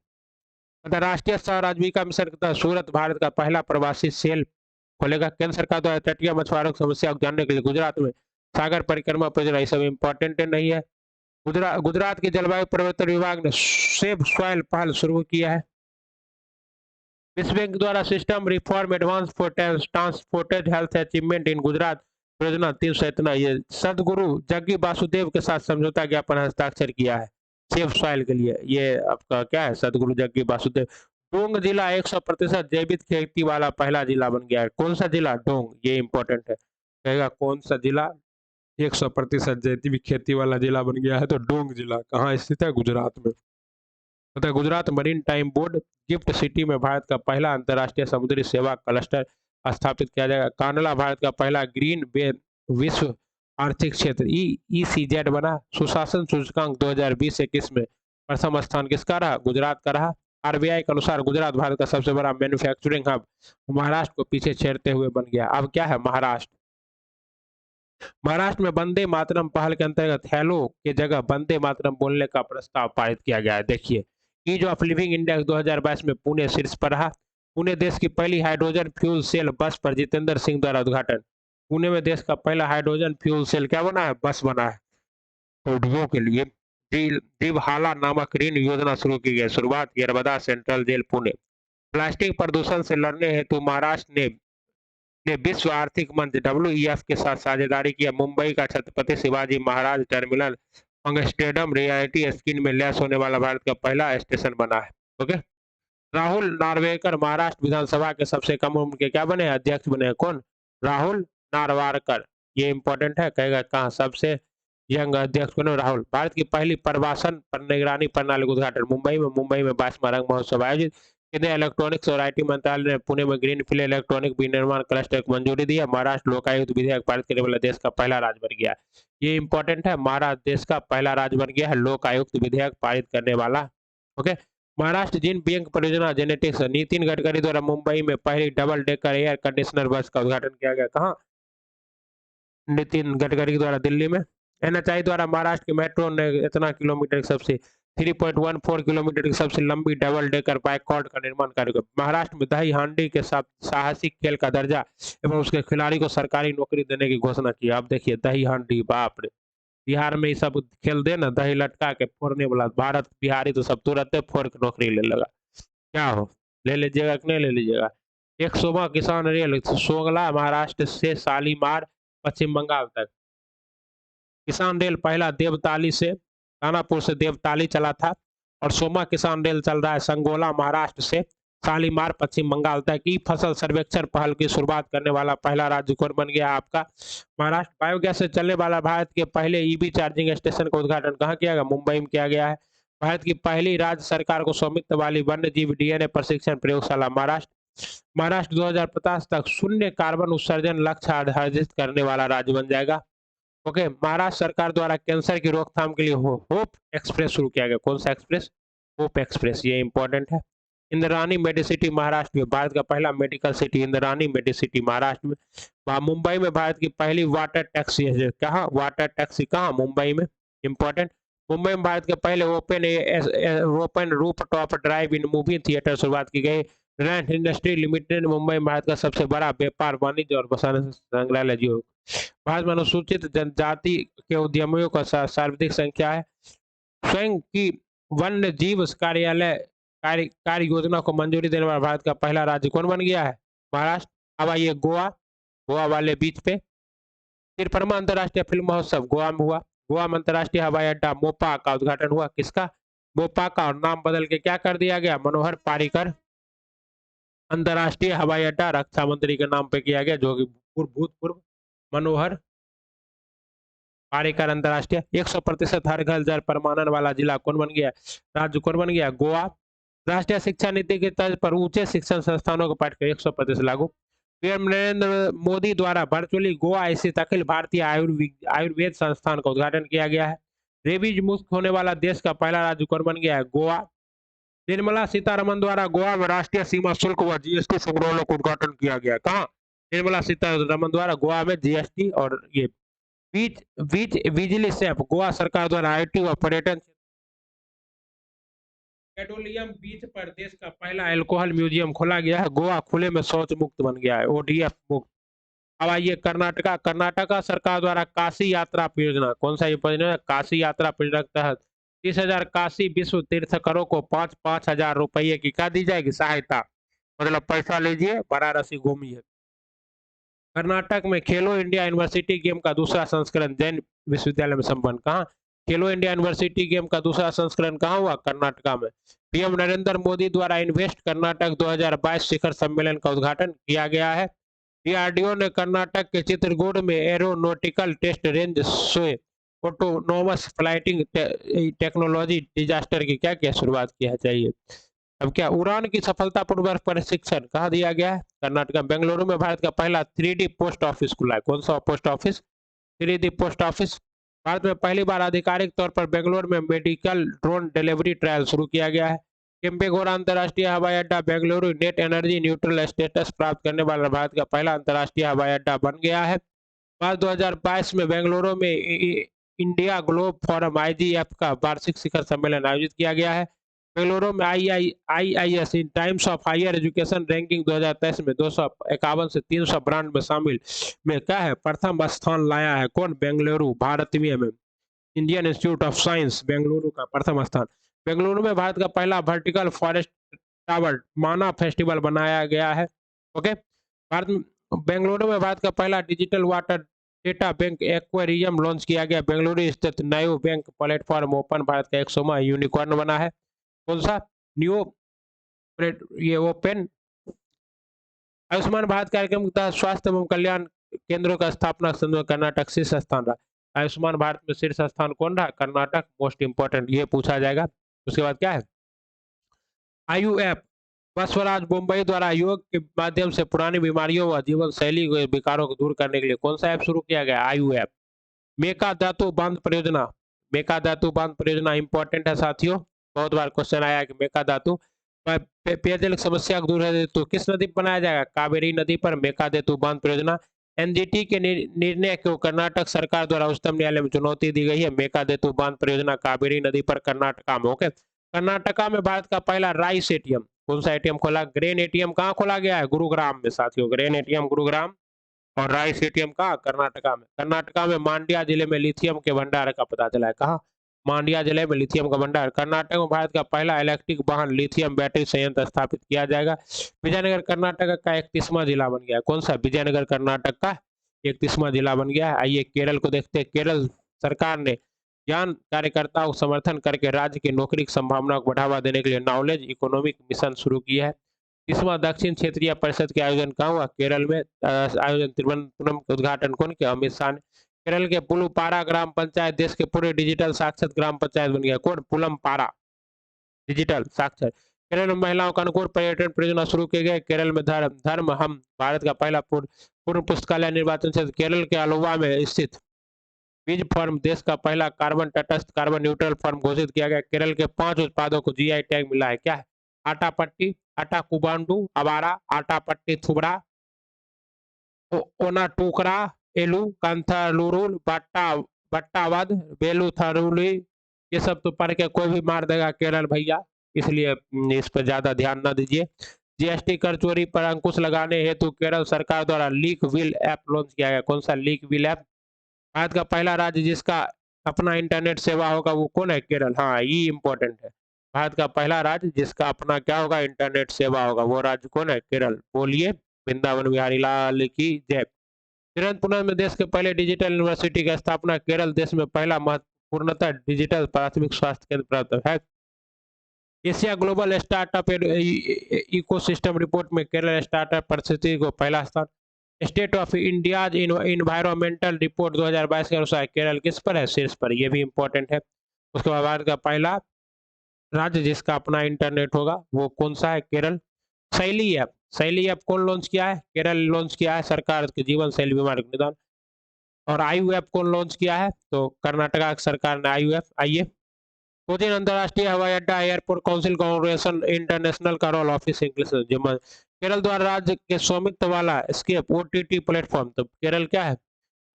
A: अंतर्राष्ट्रीय शहर आजीविका मिशन के तहत सूरत भारत का पहला प्रवासी सेल खोलेगा। केंद्र सरकार द्वारा तटीय मछुआरों की समस्या को जानने के लिए गुजरात में सागर परिक्रमा परियोजना, ये सब इम्पोर्टेंट नहीं है। गुजरात के जलवायु परिवर्तन विभाग ने सेव सॉइल पहल शुरू किया है। विश्व बैंक द्वारा system reform advance for transported health achievement in Gujarat परियोजना 300 ये सदगुरु जग्गी वासुदेव के साथ समझौता ज्ञापन हस्ताक्षर किया है सेफ सॉइल के लिए। ये आपका क्या है? सदगुरु जग्गी वासुदेव। डोंग जिला 100% जैविक खेती वाला पहला जिला बन गया है। कौन सा जिला? डोंग। ये इंपॉर्टेंट है, कहेगा कौन सा जिला 100% जैविक खेती वाला जिला बन गया है? तो डोंग जिला। कहाँ स्थित है? गुजरात में। तथा Gujarat marine time board gift city में भारत का पहला अंतर्राष्ट्रीय समुद्री सेवा क्लस्टर स्थापित किया जाएगा। कांडला भारत का पहला ग्रीन बे विश्व आर्थिक क्षेत्र EECZ बना। सुशासन सूचकांक 2020-21 में प्रथम स्थान किसका रहा? गुजरात का रहा। आरबीआई के अनुसार गुजरात भारत का सबसे बड़ा मैन्युफैक्चरिंग हब महाराष्ट्र को पीछे छेड़ते हुए बन गया। अब क्या है? महाराष्ट्र में वंदे मातरम पहल के अंतर्गत हेलो के जगह वंदे मातरम बोलने का प्रस्ताव पारित किया गया है। देखिए, ईज ऑफ लिविंग इंडेक्स 2022 में पुणे शीर्ष पर रहा। पुणे देश की पहली हाइड्रोजन फ्यूल सेल बस पर जितेंद्र सिंह द्वारा उद्घाटन। पुणे में देश का पहला हाइड्रोजन फ्यूल सेल क्या बना है? बस बना है रोगियों के लिए। जीवहाला नामक ऋण योजना शुरू की गई। शुरुआत Yerwada central jail Pune. Plastic प्रदूषण से लड़ने हेतु महाराष्ट्र ने विश्व आर्थिक मंच WEF के साथ साझेदारी किया। मुंबई का Chhatrapati Shivaji Maharaj terminal अंगस्टेडम reality screen में लैस होने वाला भारत का पहला स्टेशन बना है। ओके। राहुल नार्वेकर महाराष्ट्र विधानसभा के सबसे कम उम्र के क्या बने? अध्यक्ष बने। कौन? राहुल नार्वेकर। ये इंपॉर्टेंट है, कहेगा कहाँ सबसे यंग अध्यक्ष बने? राहुल। भारत की पहली प्रवासन पर निगरानी प्रणाली का उद्घाटन मुंबई में 22वां रंग महोत्सव आयोजित। केंद्रीय इलेक्ट्रॉनिक्स और IT मंत्रालय ने पुणे में ग्रीनफील्ड इलेक्ट्रॉनिक विनिर्माण क्लस्टर को मंजूरी दी है। महाराष्ट्र लोकायुक्त विधेयक पारित करने वाला देश का पहला राज्य बन गया। ये इंपॉर्टेंट है, महाराष्ट्र देश का पहला राज्य बन गया है लोकायुक्त विधेयक पारित करने वाला। ओके। महाराष्ट्र जीन बैंक परियोजना जेनेटिक्स। नितिन गडकरी द्वारा मुंबई में पहली डबल डेकर एयर कंडीशनर बस का उद्घाटन किया गया। कहाँ? नितिन गडकरी द्वारा दिल्ली में। NHAI द्वारा महाराष्ट्र के मेट्रो ने इतना किलोमीटर की सबसे 3.14 किलोमीटर की सबसे लंबी डबल डेकर बाइक कॉर्ड का निर्माण करेगा। महाराष्ट्र में दही हांडी के साथ साहसिक खेल का दर्जा एवं उसके खिलाड़ी को सरकारी नौकरी देने की घोषणा की। अब देखिए, दही हांडी, बाप रे, बिहार में ये सब खेल दे ना, दही लटका के फोड़ने वाला भारत बिहारी तो सब तुरंत फोड़ के नौकरी ले लगा। क्या हो, ले लीजिएगा कि नहीं ले लीजिएगा? 100वां किसान रेल सोगला महाराष्ट्र से शालीमार पश्चिम बंगाल तक। किसान रेल पहला देवताली से दानापुर से देवताली चला था और 100वां किसान रेल चल रहा है संगोला महाराष्ट्र से शालीमार पश्चिम बंगाल तक। ई फसल सर्वेक्षण पहल की शुरुआत करने वाला पहला राज्य कौन बन गया आपका? महाराष्ट्र। बायोगैस से चलने वाला भारत के पहले ईवी चार्जिंग स्टेशन का उद्घाटन कहाँ किया गया? मुंबई में किया गया है। भारत की पहली राज्य सरकार को स्वामित्व वाली वन्य जीव डीएनए प्रशिक्षण प्रयोगशाला महाराष्ट्र। महाराष्ट्र 2050 तक शून्य कार्बन उत्सर्जन लक्ष्य अर्जित करने वाला राज्य बन जाएगा। ओके, महाराष्ट्र सरकार द्वारा कैंसर की रोकथाम के लिए होप एक्सप्रेस शुरू किया गया। कौन सा एक्सप्रेस? होप एक्सप्रेस, ये इंपॉर्टेंट है। इंद्रानी मेडिसिटी महाराष्ट्र में भारत का पहला मेडिकल सिटी इंद्रानी मेडिसिटी महाराष्ट्र में। मुंबई में भारत की पहली वाटर टैक्सी है। कहाँ वाटर टैक्सी? कहाँ? मुंबई में। इंपॉर्टेंट। मुंबई में भारत के पहले ओपन रूफ टॉप ड्राइव इन मूवी थिएटर शुरुआत की गई। रिलायंस इंडस्ट्री लिमिटेड मुंबई में भारत का सबसे बड़ा व्यापार वाणिज्य और बसाने संग्रहालय जो भारत में अनुसूचित जनजाति के उद्यमियों का सर्वाधिक संख्या है। स्वयं की वन्य जीव कार्य योजना को मंजूरी देने वाला भारत का पहला राज्य कौन बन गया है? महाराष्ट्र। अब आइए गोवा वाले बीच पे। तिरपनवा अंतर्राष्ट्रीय फिल्म महोत्सव गोवा में हुआ। गोवा में अंतर्राष्ट्रीय हवाई अड्डा मोपा का उद्घाटन हुआ। किसका? मोपा का। और नाम बदल के क्या कर दिया गया? मनोहर पारिकर अंतर्राष्ट्रीय हवाई अड्डा रक्षा मंत्री के नाम पे किया गया, जो कि भूतपूर्व मनोहर पारिकर अंतर्राष्ट्रीय। 100% हर घर जल पर मानने वाला जिला कौन बन गया? राज्य कौन बन गया? गोवा। राष्ट्रीय शिक्षा नीति के तर्ज पर उच्च शिक्षण संस्थानों का पाठ्यक्रम 100% लागू। पीएम नरेंद्र मोदी द्वारा वर्चुअली गोवा स्थित अखिल भारतीय आयुर्वेद संस्थान का उद्घाटन किया गया है। रेबीज मुक्त होने वाला देश का पहला राज्य कौन बन गया है? गोवा। निर्मला सीतारमन द्वारा गोवा में राष्ट्रीय सीमा शुल्क व जीएसटी संग्रहालय का उद्घाटन किया गया। कहाँ? निर्मला सीतारमन द्वारा गोवा में जीएसटी और ये बिजली से गोवा सरकार द्वारा आईटी व पर्यटन पेट्रोलियम बीच पर देश का पहला अल्कोहल म्यूजियम खोला गया है। गोवा खुले में शौच मुक्त बन गया है, ओडीएफ मुक्त। अब आइए कर्नाटका सरकार द्वारा काशी यात्रा परियोजना। कौन सा ये परियोजना? काशी यात्रा परियोजना के तहत 30,000 काशी विश्व तीर्थकरों को 5,000 रुपये की क्या दी जाएगी? सहायता। मतलब पैसा लीजिए, वाराणसी घूमिए। कर्नाटक में खेलो इंडिया यूनिवर्सिटी गेम का दूसरा संस्करण जैन विश्वविद्यालय में संपन्न। कहाँ? खेलो इंडिया यूनिवर्सिटी गेम का दूसरा संस्करण कहाँ हुआ? कर्नाटका में। पीएम नरेंद्र मोदी द्वारा इन्वेस्ट कर्नाटक 2022 शिखर सम्मेलन का उद्घाटन किया गया है। डीआरडीओ ने कर्नाटक के चित्रकूट में एरोनॉटिकल टेस्ट रेंज से ऑटोनोमस फ्लाइटिंग टेक्नोलॉजी डिजास्टर की क्या क्या शुरुआत किया चाहिए। अब क्या उड़ान की सफलतापूर्वक प्रशिक्षण कहाँ दिया गया है? कर्नाटक। बेंगलुरु में भारत का पहला 3D पोस्ट ऑफिस खुला है। कौन सा post office? 3D post office. Bharat में पहली बार आधिकारिक तौर पर बेंगलुरु में मेडिकल ड्रोन डिलीवरी ट्रायल शुरू किया गया है। केम्पेगौड़ा अंतर्राष्ट्रीय हवाई अड्डा Bengaluru net energy neutral status प्राप्त करने वाला भारत का पहला अंतर्राष्ट्रीय हवाई अड्डा बन गया है। मार्च 2022 में बेंगलुरु में इंडिया ग्लोब फोरम IGF का वार्षिक शिखर सम्मेलन आयोजित किया गया है। बेंगलुरु में IIS in Times of Higher Education ranking 2023 में 251 से 300 ब्रांड में शामिल में क्या है? प्रथम स्थान लाया है। कौन? बेंगलुरु। भारतीय में Indian institute of science Bengaluru का प्रथम स्थान। बेंगलुरु में भारत का पहला वर्टिकल फॉरेस्ट टावर माना फेस्टिवल बनाया गया है। ओके, बेंगलुरु में भारत का पहला digital water data bank aquarium launch किया गया। बेंगलुरु स्थित नयो बैंक प्लेटफॉर्म ओपन भारत का 100वां यूनिकॉर्न बना है। कौन सा? न्यू ये ओपन। आयुष्मान भारत कार्यक्रम के तहत स्वास्थ्य एवं कल्याण केंद्रों का स्थापना कर्नाटक शीर्ष स्थान रहा। आयुष्मान भारत में शीर्ष स्थान कौन रहा? कर्नाटक। मोस्ट इंपोर्टेंट ये पूछा जाएगा। उसके बाद क्या है? IUF बसवराज मुंबई द्वारा योग के माध्यम से पुरानी बीमारियों व जीवन शैली के विकारों को दूर करने के लिए कौन सा ऐप शुरू किया गया? IUF। मेकाधातु बांध परियोजना। मेकाधातु बांध परियोजना इंपॉर्टेंट है साथियों, बहुत बार क्वेश्चन आया कि मेकाधातु पेयजल समस्या को दूर है तो किस नदी पर बनाया जाएगा? कावेरी नदी पर मेकाधातु बांध परियोजना। एनजीटी के निर्णय को कर्नाटक सरकार द्वारा उच्चतम न्यायालय में चुनौती दी गई है। मेकाधातु बांध परियोजना कावेरी नदी पर कर्नाटका में। ओके, कर्नाटका में भारत का पहला राइस एटीएम। कौन सा एटीएम खोला? ग्रेन एटीएम कहाँ खोला गया है? गुरुग्राम में साथियों। ग्रेन एटीएम गुरुग्राम और राइस एटीएम कहाँ? कर्नाटका में। कर्नाटका में मांड्या जिले में लिथियम के भंडार का पता चला है। कहाँ? मांड्या जिले में लिथियम का भंडार। कर्नाटक में भारत का पहला इलेक्ट्रिक वाहन लिथियम बैटरी संयंत्र स्थापित किया जाएगा। विजयनगर कर्नाटक का 31वां जिला बन गया। कौन सा? विजयनगर कर्नाटक का 31वां जिला बन गया है। आइए केरल को देखते हैं। केरल सरकार ने ज्ञान कार्यकर्ताओं को समर्थन करके राज्य की नौकरी की संभावना को बढ़ावा देने के लिए नॉलेज इकोनॉमिक मिशन शुरू किया है। 30वां दक्षिण क्षेत्रीय परिषद के आयोजन कहाँ हुआ? केरल में। आयोजन तिरुवनंतपुरम का उद्घाटन कौन किया? अमित शाह ने। केरल के पुलुपारा ग्राम पंचायत देश के पूरे डिजिटल साक्षर ग्राम पंचायत बन गया। कौन? पुलमपारा डिजिटल साक्षर। केरल में महिलाओं का अनुकूल पर्यटन परियोजना शुरू किए गए। केरल में धर्म धर्म हम भारत का पहला पूर्ण पुस्तकालय निर्वाचन क्षेत्र केरल के अलोवा में स्थित बीज फर्म देश का पहला कार्बन तटस्थ कार्बन न्यूट्रल फर्म घोषित किया गया। केरल के 5 उत्पादों को जीआई टैग मिला है। क्या है? आटा पट्टी, आटा कुबांडू, अबारा, आटा पट्टी थुबरा, ओना टुकरा, एलू कंथालुरुल, बट्टा बट्टावद, बेलू थरुली, ये सब तो पढ़ के कोई भी मार देगा केरल भैया, इसलिए इस पर ज्यादा ध्यान न दीजिए। जीएसटी कर चोरी पर अंकुश लगाने हेतु केरल सरकार द्वारा लीक व्हील ऐप लॉन्च किया गया। कौन सा लीक व्हील ऐप? भारत का पहला राज्य जिसका अपना इंटरनेट सेवा होगा वो कौन है? केरल। हाँ, ये इंपॉर्टेंट है। भारत का पहला राज्य जिसका अपना क्या होगा? इंटरनेट सेवा होगा, वो राज्य कौन है? केरल। बोलिए वृंदावन बिहारी लाल की जय। तिरुवनंतपुरम में देश के पहले डिजिटल यूनिवर्सिटी की स्थापना। केरल देश में पहला महत्वपूर्णतः डिजिटल प्राथमिक स्वास्थ्य केंद्र प्राप्त है। Asia global startup ecosystem report में केरल स्टार्टअप परिस्थिति को पहला स्थान। State of India environmental report 2022 के अनुसार केरल किस पर है? शीर्ष पर। यह भी इंपॉर्टेंट है। उसके बाद भारत का पहला राज्य जिसका अपना इंटरनेट होगा वो कौन सा है? केरल। शैली ऐप, शैली ऐप कौन लॉन्च किया है? केरल लॉन्च किया है सरकार के जीवन शैली बीमारी का निदान। और आयु ऐप कौन लॉन्च किया है? तो कर्नाटका सरकार ने आयु ऐप। आइए, कोचीन अंतर्राष्ट्रीय हवाई अड्डा एयरपोर्ट काउंसिल कॉर्पोरेशन इंटरनेशनल का रोल ऑफिस इंग्लिश जिम्मा। केरल द्वारा राज्य के स्वामित्व वाला स्केप ओटीटी प्लेटफॉर्म। तो केरल क्या है?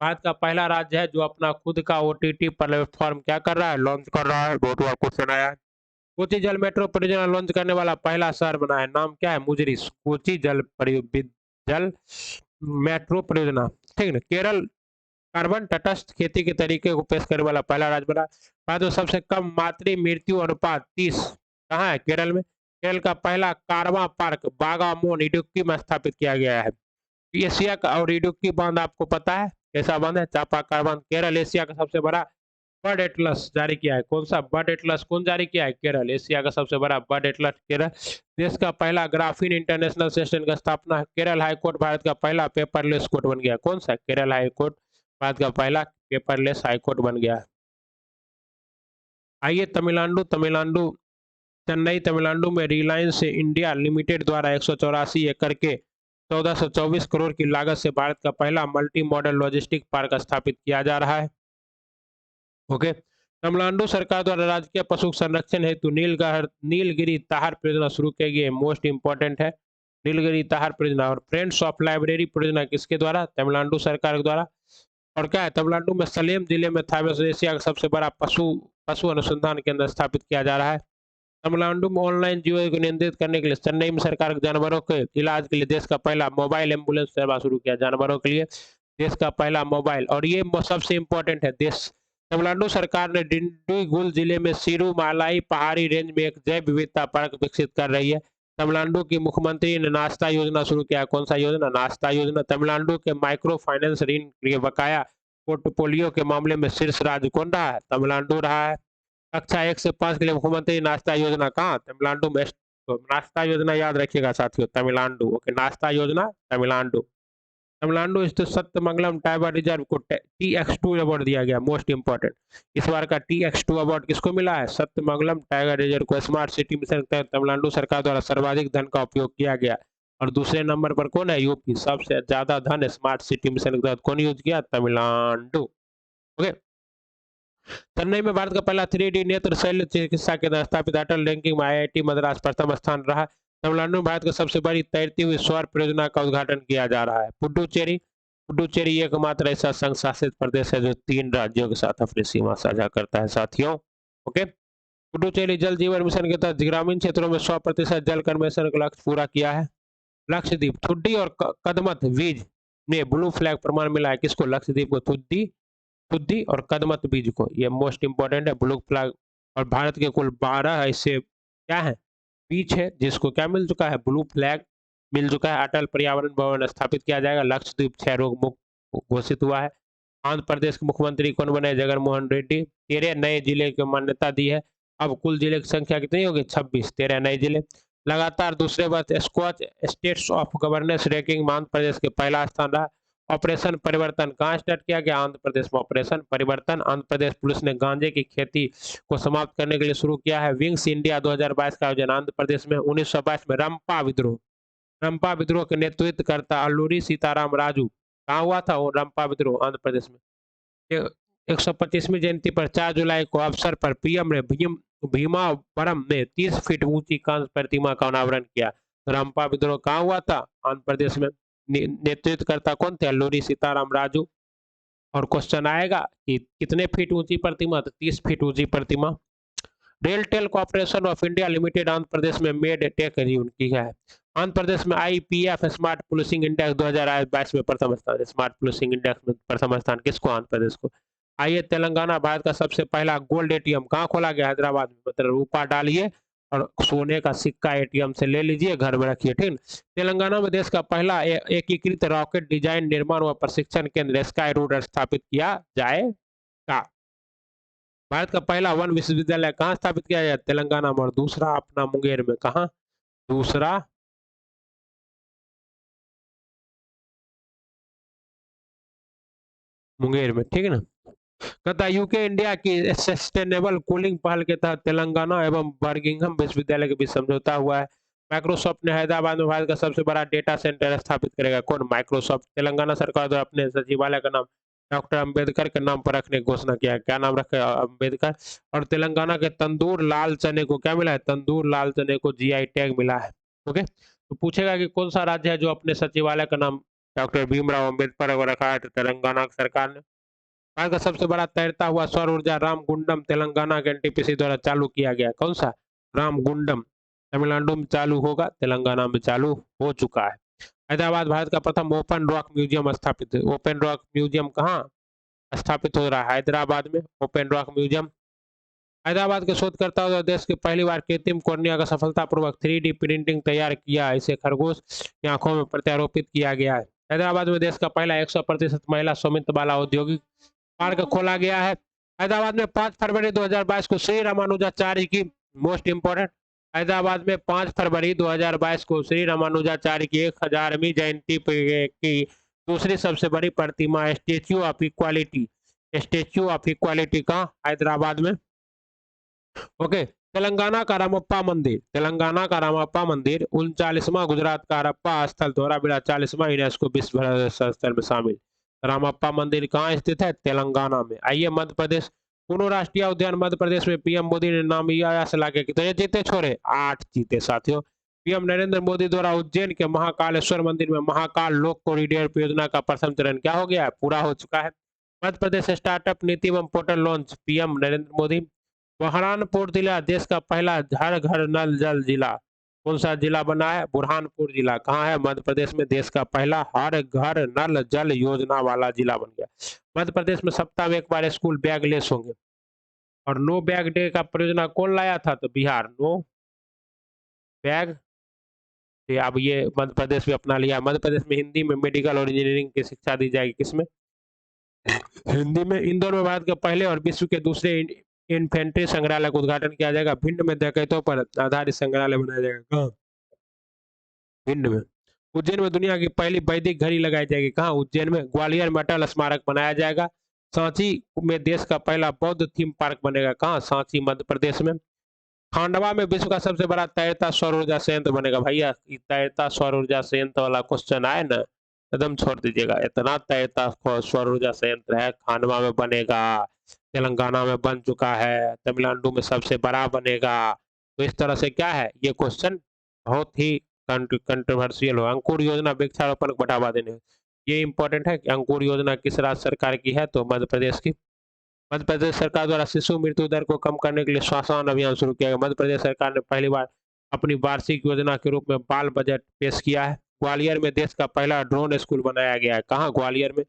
A: भारत का पहला राज्य है जो अपना खुद का ओटीटी प्लेटफॉर्म क्या कर रहा है? लॉन्च कर रहा है। बहुत बार क्वेश्चन आया है। कोची जल मेट्रो परियोजना लॉन्च करने वाला पहला शहर बना है। नाम क्या है? मुजरिस। कोची जल मेट्रो परियोजना। ठीक है। केरल कार्बन तटस्थ खेती के तरीके को पेश करने वाला पहला राज्य बना। भारत में सबसे कम मातृ मृत्यु अनुपात 30 कहाँ है? केरल में। केरल का पहला कारवा पार्क बागामोन इडुक्की में स्थापित किया गया है। एशिया का और इडुक्की बांध आपको पता है कैसा बांध है? चापाकार बांध। केरल एशिया का सबसे बड़ा बर्ड एटलस जारी किया है। कौन सा बर्ड एटलस कौन जारी किया है? केरल। एशिया का सबसे बड़ा बर्ड एटलस केरल। देश का पहला ग्राफीन इंटरनेशनल स्टेशन का स्थापना है। केरल हाईकोर्ट भारत का पहला पेपरलेस कोर्ट बन गया। कौन सा? केरल हाईकोर्ट भारत का पहला पेपरलेस हाईकोर्ट बन गया। आइए तमिलनाडु। तमिलनाडु चेन्नई तमिलनाडु में रिलायंस इंडिया लिमिटेड द्वारा 184 एकड़ के 1424 करोड़ की लागत से भारत का पहला मल्टी मॉडल लॉजिस्टिक पार्क स्थापित किया जा रहा है। ओके। तमिलनाडु सरकार द्वारा राजकीय पशु संरक्षण हेतु नीलगिरी ताहार परियोजना शुरू की गई है। मोस्ट इंपॉर्टेंट है नीलगिरी ताहार परियोजना। और फ्रेंड्स ऑफ लाइब्रेरी परियोजना किसके द्वारा? तमिलनाडु सरकार के द्वारा। और क्या है? तमिलनाडु में सलेम जिले में थाईलैंड एशिया का सबसे बड़ा पशु अनुसंधान केंद्र स्थापित किया जा रहा है। तमिलनाडु में ऑनलाइन जीवन को नियंत्रित करने के लिए चेन्नई में सरकार जानवरों के इलाज के लिए देश का पहला मोबाइल एम्बुलेंस सेवा शुरू किया। जानवरों के लिए देश का पहला मोबाइल। और ये सबसे इम्पोर्टेंट है देश तमिलनाडु सरकार ने डिंडीगुल जिले में सिरुमालाई पहाड़ी रेंज में एक जैव विविधता पार्क विकसित कर रही है। तमिलनाडु की मुख्यमंत्री ने नाश्ता योजना शुरू किया। कौन सा योजना? नाश्ता योजना। तमिलनाडु के माइक्रो फाइनेंस ऋण के बकाया पोर्टफोलियो के मामले में शीर्ष राज्य कौन रहा है? तमिलनाडु रहा है। कक्षा 1 से 5 के लिए मुख्यमंत्री नाश्ता योजना कहाँ? तमिलनाडु में। तो नाश्ता योजना याद रखिएगा साथियों, तमिलनाडु। ओके, नाश्ता योजना तमिलनाडु। तमिलनाडु स्थित सत्यमंगलम टाइगर रिजर्व को TX2 अवार्ड दिया गया। मोस्ट इंपॉर्टेंट इस बार का TX2 अवार्ड किसको मिला है? सत्यमंगलम टाइगर रिजर्व को। स्मार्ट सिटी मिशन के तहत तमिलनाडु सरकार द्वारा सर्वाधिक धन का उपयोग किया गया। और दूसरे नंबर पर कौन है? यूपी। सबसे ज्यादा धन स्मार्ट सिटी मिशन के तहत कौन यूज किया? तमिलनाडु। ओके। चेन्नई में भारत का पहला 3D नेत्र शल्य चिकित्सा केंद्र स्थापित। अटल रैंकिंग में IIT मद्रास प्रथम स्थान रहा। तमिलनाडु में भारत की सबसे बड़ी तैरती हुई सौर परियोजना का उद्घाटन किया जा रहा है। पुडुचेरी। पुडुचेरी एकमात्र ऐसा संघ शासित प्रदेश है जो 3 राज्यों के साथ अपनी सीमा साझा करता है साथियों। ओके। पुडुचेरी जल जीवन मिशन के तहत ग्रामीण क्षेत्रों में 100% जल कन्वेंशन का लक्ष्य पूरा किया है। लक्षद्वीप थुड्डी और कदमत बीज ने ब्लू फ्लैग प्रमाण मिला है। किसको? लक्षद्वीप को। थुड्डी और कदमत बीज को। ये मोस्ट इंपॉर्टेंट है ब्लू फ्लैग। और भारत के कुल 12 ऐसे क्या है बीच है जिसको क्या मिल चुका है? ब्लू फ्लैग मिल चुका है। अटल पर्यावरण भवन स्थापित किया जाएगा। लक्षद्वीप क्षय रोग मुक्त घोषित हुआ है। आंध्र प्रदेश के मुख्यमंत्री कौन बने? जगन मोहन रेड्डी। 13 नए जिले को मान्यता दी है। अब कुल जिले की संख्या कितनी होगी? 26। 13 नए जिले। लगातार दूसरे वर्ष Skoch states of governance ranking में आंध्र प्रदेश के पहला स्थान रहा। ऑपरेशन परिवर्तन कहाँ स्टार्ट किया गया? आंध्र प्रदेश में ऑपरेशन परिवर्तन। आंध्र प्रदेश पुलिस ने गांजे की खेती को समाप्त करने के लिए शुरू किया है। विंग्स इंडिया 2022 का आयोजन आंध्र प्रदेश में। 1922 में रंपा विद्रोह के नेतृत्व करता अल्लूरी सीताराम राजू। कहाँ हुआ था वो रंपा विद्रोह? आंध्र प्रदेश में। 125वीं जयंती पर 4 जुलाई को अवसर पर पीएम ने भीमावरम में 30 फीट ऊंची कांस्य प्रतिमा का अनावरण किया। रंपा विद्रोह कहाँ हुआ था? आंध्र प्रदेश में। नेतृत्व करता कौन थे? अल्लूरी सीताराम राजू। और क्वेश्चन आएगा कि कितने फीट ऊंची प्रतिमा? तो 30 फीट ऊंची प्रतिमा। RailTel Corporation of India Limited Andhra Pradesh में मेड टेक उनकी है। आंध्र प्रदेश में आईपीएफ स्मार्ट पुलिसिंग इंडेक्स 2022 में प्रथम स्थान। स्मार्ट पुलिसिंग इंडेक्स में प्रथम स्थान किसको? आंध्र प्रदेश को। आइए, तेलंगाना भारत का सबसे पहला गोल्ड एटीएम कहाँ खोला गया? हैदराबाद में। मतलब रुपया डालिए और सोने का सिक्का एटीएम से ले लीजिए, घर में रखिए, ठीक। तेलंगाना में देश का पहला एकीकृत रॉकेट डिजाइन, निर्माण व प्रशिक्षण केंद्र स्काई रूट स्थापित किया जाएगा। भारत का पहला वन विश्वविद्यालय कहाँ स्थापित किया जाए? तेलंगाना में। और दूसरा अपना मुंगेर में। कहाँ? दूसरा मुंगेर में, ठीक है ना। कहता यूके इंडिया की सस्टेनेबल कूलिंग पहल के तहत तेलंगाना एवं बर्मिंघम विश्वविद्यालय के बीच समझौता हुआ है। माइक्रोसॉफ्ट ने हैदराबाद में भारत का सबसे बड़ा डेटा सेंटर स्थापित करेगा। कौन? माइक्रोसॉफ्ट। तेलंगाना सरकार द्वारा अपने सचिवालय का नाम डॉक्टर अंबेडकर के नाम पर रखने की घोषणा किया है। क्या नाम रखा? अंबेडकर। और तेलंगाना के तंदूर लाल चने को क्या मिला है? तंदूर लाल चने को जीआई टैग मिला है। ओके, तो पूछेगा कि कौन सा राज्य है जो अपने सचिवालय का नाम डॉक्टर भीमराव अम्बेडकर को रखा है? तो तेलंगाना सरकार ने। भारत का सबसे बड़ा तैरता हुआ सौर ऊर्जा रामगुंडम तेलंगाना के एनटीपीसी द्वारा चालू किया गया। कौन सा? रामगुंडम। तमिलनाडु में चालू होगा, तेलंगाना में चालू हो चुका है। हैदराबाद भारत का प्रथम ओपन रॉक म्यूजियम स्थापित। ओपन रॉक म्यूजियम कहाँ स्थापित हो रहा है? हैदराबाद में ओपन रॉक म्यूजियम। हैदराबाद के शोधकर्ताओं द्वारा देश की पहली बार कृत्रिम कॉर्निया का सफलतापूर्वक 3D प्रिंटिंग तैयार किया। इसे खरगोश की आंखों में प्रत्यारोपित किया गया है। हैदराबाद में देश का पहला 100% महिला स्वामित्व वाला औद्योगिक पार्क खोला गया है। हैदराबाद में 5 फरवरी 2022 को श्री रामानुजाचार्य की मोस्ट इंपोर्टेंट हैदराबाद में 5 फरवरी 2022 को श्री रामानुजाचार्य की 1000वीं जयंती की दूसरी सबसे बड़ी प्रतिमा स्टेच्यू ऑफ इक्वालिटी का हैदराबाद में। ओके, तेलंगाना का रामप्पा मंदिर 39वां गुजरात का हड़प्पा स्थल धोलावीरा 40वां यूनेस्को विश्व धरोहर स्थल में शामिल। रामप्पा मंदिर कहाँ स्थित है? तेलंगाना में। आइए, मध्य प्रदेश पूर्ण राष्ट्रीय उद्यान मध्य प्रदेश में पीएम मोदी ने नाम यास लाके कितने जीते छोड़े? 8 जीते साथियों। पीएम नरेंद्र मोदी द्वारा उज्जैन के महाकालेश्वर मंदिर में महाकाल लोक कॉरिडोर परियोजना का प्रथम चरण क्या हो गया है? पूरा हो चुका है। मध्य प्रदेश स्टार्टअप नीति एवं portal launch PM Narendra Modi. Burhanpur जिला देश का पहला हर घर नल जल जिला। कौन सा जिला बना है? बुरहानपुर जिला। कहाँ है? मध्य प्रदेश में। देश का पहला हर घर नल जल योजना वाला जिला बन गया। मध्य प्रदेश में सप्ताह में एक बार स्कूल बैगलेस होंगे। और नो बैग डे का परियोजना कौन लाया था? तो बिहार। नो बैग डे अब ये मध्य प्रदेश में अपना लिया। मध्य प्रदेश में हिंदी में मेडिकल और इंजीनियरिंग की शिक्षा दी जाएगी। किसमें? हिंदी में। इंदौर में भारत के पहले और विश्व के दूसरे इन्फेंट्री संग्रहालय का उद्घाटन किया जाएगा। भिंड में डकैतों पर आधारित संग्रहालय बनाया जाएगा। कहाँ? भिंड में। उज्जैन में दुनिया की पहली वैदिक घड़ी लगाई जाएगी। कहाँ? उज्जैन में। ग्वालियर में अटल स्मारक बनाया जाएगा। सांची में देश का पहला बौद्ध थीम पार्क बनेगा। कहाँ? सांची मध्य प्रदेश में। खांडवा में विश्व का सबसे बड़ा तैरता सौर ऊर्जा संयंत्र बनेगा। भैया तैरता सौर ऊर्जा संयंत्र वाला क्वेश्चन आए ना, कदम छोड़ दीजिएगा। इतना तैरता सौर ऊर्जा संयंत्र है, खांडवा में बनेगा, तेलंगाना में बन चुका है, तमिलनाडु में सबसे बड़ा बनेगा। तो इस तरह से क्या है, ये क्वेश्चन बहुत ही कंट्रोवर्शियल हो। अंकुर योजना वृक्षारोपण को बढ़ावा देने, ये इंपॉर्टेंट है कि अंकुर योजना किस राज्य सरकार की है? तो मध्य प्रदेश की। मध्य प्रदेश सरकार द्वारा शिशु मृत्यु दर को कम करने के लिए श्वासान अभियान शुरू किया गया। मध्य प्रदेश सरकार ने पहली बार अपनी वार्षिक योजना के रूप में बाल बजट पेश किया है। ग्वालियर में देश का पहला ड्रोन स्कूल बनाया गया है। कहाँ? ग्वालियर में।